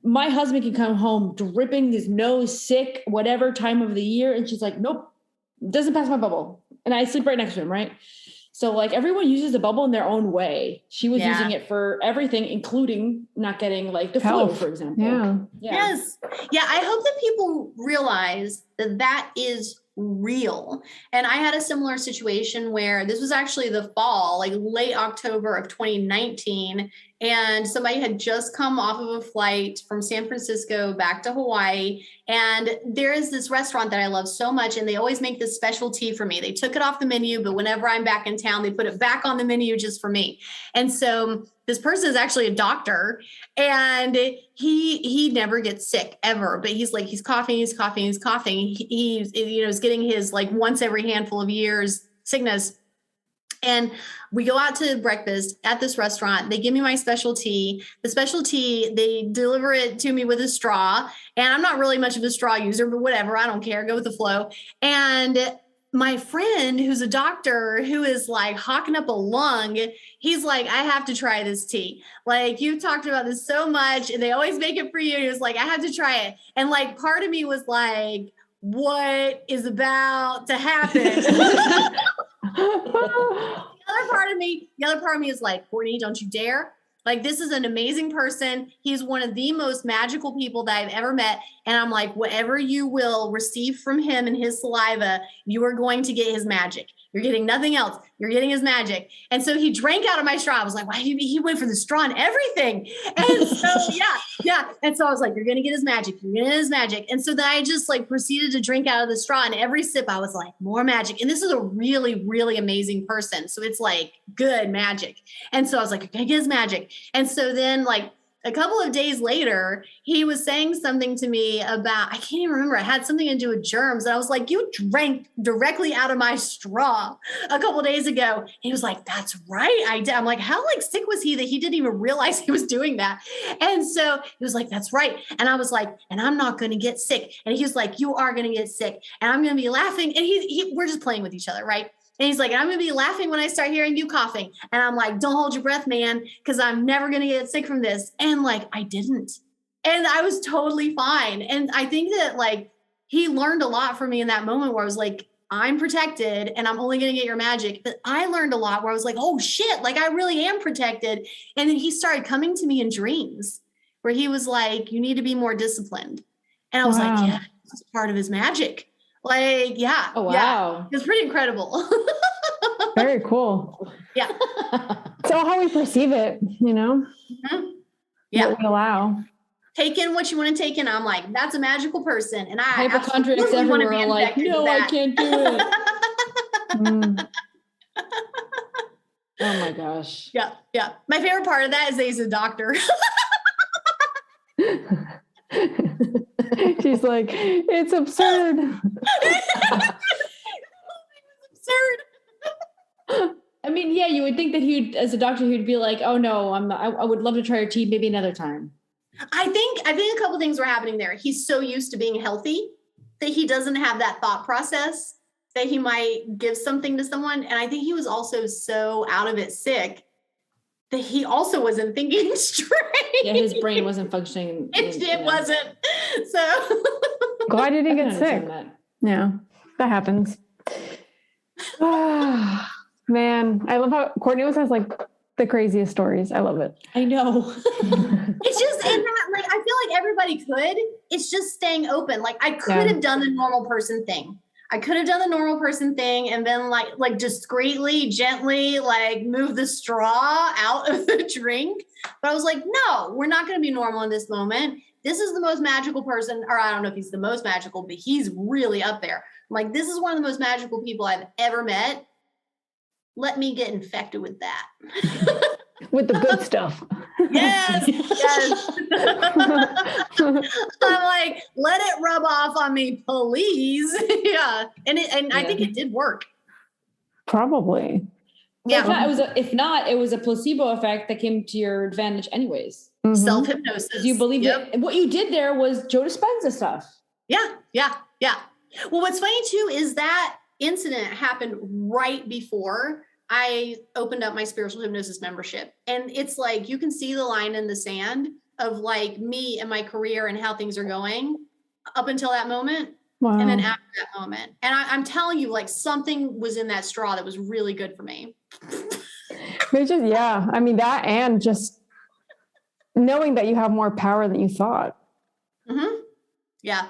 my husband can come home dripping his nose, sick, whatever time of the year. And she's like, nope, doesn't pass my bubble. And I sleep right next to him. Right. So like everyone uses the bubble in their own way. She was using it for everything, including not getting like the flu, for example. Yeah. Yes. Yeah. I hope that people realize that is real. And I had a similar situation where this was actually the fall, like late October of 2019. And somebody had just come off of a flight from San Francisco back to Hawaii. And there is this restaurant that I love so much. And they always make this special tea for me. They took it off the menu, but whenever I'm back in town, they put it back on the menu just for me. And so this person is actually a doctor and he never gets sick ever, but he's coughing. He's getting his like once every handful of years sickness. And we go out to breakfast at this restaurant. They give me my specialty. The specialty, they deliver it to me with a straw. And I'm not really much of a straw user, but whatever. I don't care. Go with the flow. And my friend who's a doctor who is like hawking up a lung, he's like, I have to try this tea. Like you talked about this so much and they always make it for you. He was like, I have to try it. And like, part of me was like, what is about to happen? The other part of me is like, Courtney, don't you dare. Like, this is an amazing person. He's one of the most magical people that I've ever met. And I'm like, whatever you will receive from him and his saliva, you are going to get his magic. You're getting nothing else. You're getting his magic. And so he drank out of my straw. I was like, why did he went for the straw and everything? And so, yeah. And so I was like, you're going to get his magic. You're going to get his magic. And so then I just like proceeded to drink out of the straw. And every sip I was like, more magic. And this is a really, really amazing person. So it's like good magic. And so I was like, okay, get his magic. And so then like, a couple of days later, he was saying something to me about, I can't even remember. I had something to do with germs. And I was like, you drank directly out of my straw a couple of days ago. And he was like, that's right. I did. I'm like, how like sick was he that he didn't even realize he was doing that? And so he was like, that's right. And I was like, and I'm not going to get sick. And he was like, you are going to get sick. And I'm going to be laughing. And we're just playing with each other. Right. And he's like, I'm going to be laughing when I start hearing you coughing. And I'm like, don't hold your breath, man, because I'm never going to get sick from this. And like, I didn't. And I was totally fine. And I think that like, he learned a lot from me in that moment where I was like, I'm protected and I'm only going to get your magic. But I learned a lot where I was like, oh shit, like I really am protected. And then he started coming to me in dreams where he was like, you need to be more disciplined. And I was like, yeah, this is part of his magic. Like, yeah. Oh, wow. Yeah. It's pretty incredible. Very cool. Yeah. It's all how we perceive it, you know? Mm-hmm. Yeah. What we allow. Take in what you want to take in. I'm like, that's a magical person. And I hypochondriacs everywhere are like, no, I can't do it. Oh my gosh. Yeah. Yeah. My favorite part of that is that he's a doctor. She's like, it's absurd. Absurd. I mean, yeah, you would think that as a doctor, he'd be like, oh no, I would love to try your tea maybe another time. I think a couple things were happening there. He's so used to being healthy that he doesn't have that thought process that he might give something to someone. And I think he was also so out of it sick that he also wasn't thinking straight. Yeah, his brain wasn't functioning. It wasn't. So glad he didn't get sick. Yeah, that happens. Man, I love how Courtney always has like the craziest stories. I love it. I know. It's just in that, like, I feel like everybody could. It's just staying open. Like I could have done the normal person thing. I could have done the normal person thing and then like discreetly, gently, like move the straw out of the drink. But I was like, no, we're not going to be normal in this moment. This is the most magical person, or I don't know if he's the most magical, but he's really up there. I'm like, this is one of the most magical people I've ever met. Let me get infected with that. With the good stuff. Yes. I'm like, let it rub off on me, please. Yeah. And I think it did work. Probably. Yeah. If not, it was a placebo effect that came to your advantage anyways. Mm-hmm. Self-hypnosis. You believed it. What you did there was Joe Dispenza stuff. Yeah. Well, what's funny too is that incident happened right before I opened up my spiritual hypnosis membership. And it's like, you can see the line in the sand of like me and my career and how things are going up until that moment. Wow. And then after that moment. And I'm telling you, like something was in that straw that was really good for me. I mean that, and just knowing that you have more power than you thought. Mm-hmm. Yeah.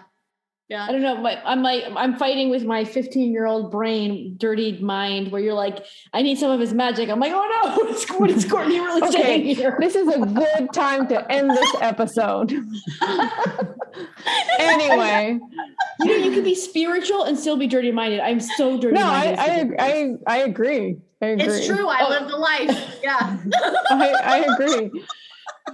I don't know. I'm fighting with my 15-year-old brain, dirtied mind, where you're like, I need some of his magic. I'm like, oh no, what is Courtney really saying here? This is a good time to end this episode. Anyway. You could be spiritual and still be dirty-minded. I'm so dirty-minded. No, I agree. It's true. I live the life. Yeah. I agree.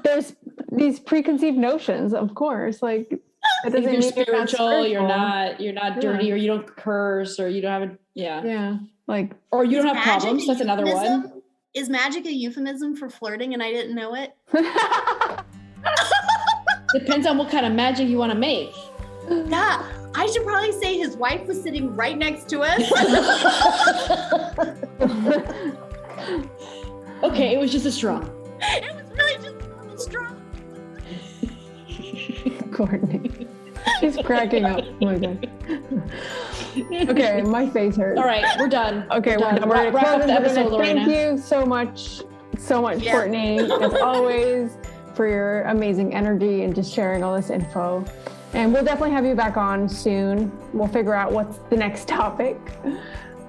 There's these preconceived notions, of course, like, it doesn't mean you're spiritual, you're not dirty, or you don't curse, or you don't have like, or you don't have problems. That's another one. Is magic a euphemism for flirting and I didn't know it? Depends on what kind of magic you want to make. Yeah, I should probably say his wife was sitting right next to us. Okay, it was just a straw. It was really just a straw. Courtney. She's cracking up. Oh my God. Okay, my face hurts. All right, we're done. Okay, we're done. We're wrap up the episode, Thank you so much, Courtney, as always, for your amazing energy and just sharing all this info. And we'll definitely have you back on soon. We'll figure out what's the next topic.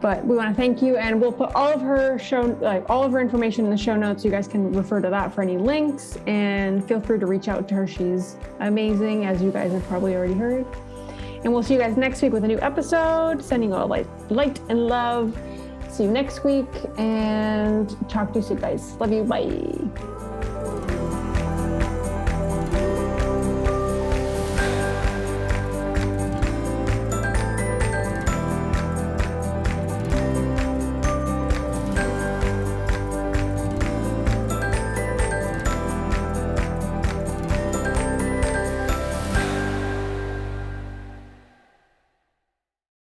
But we want to thank you, and we'll put all of her information in the show notes. You guys can refer to that for any links, and feel free to reach out to her. She's amazing, as you guys have probably already heard. And we'll see you guys next week with a new episode. Sending all light and love. See you next week, and talk to you soon, guys. Love you. Bye.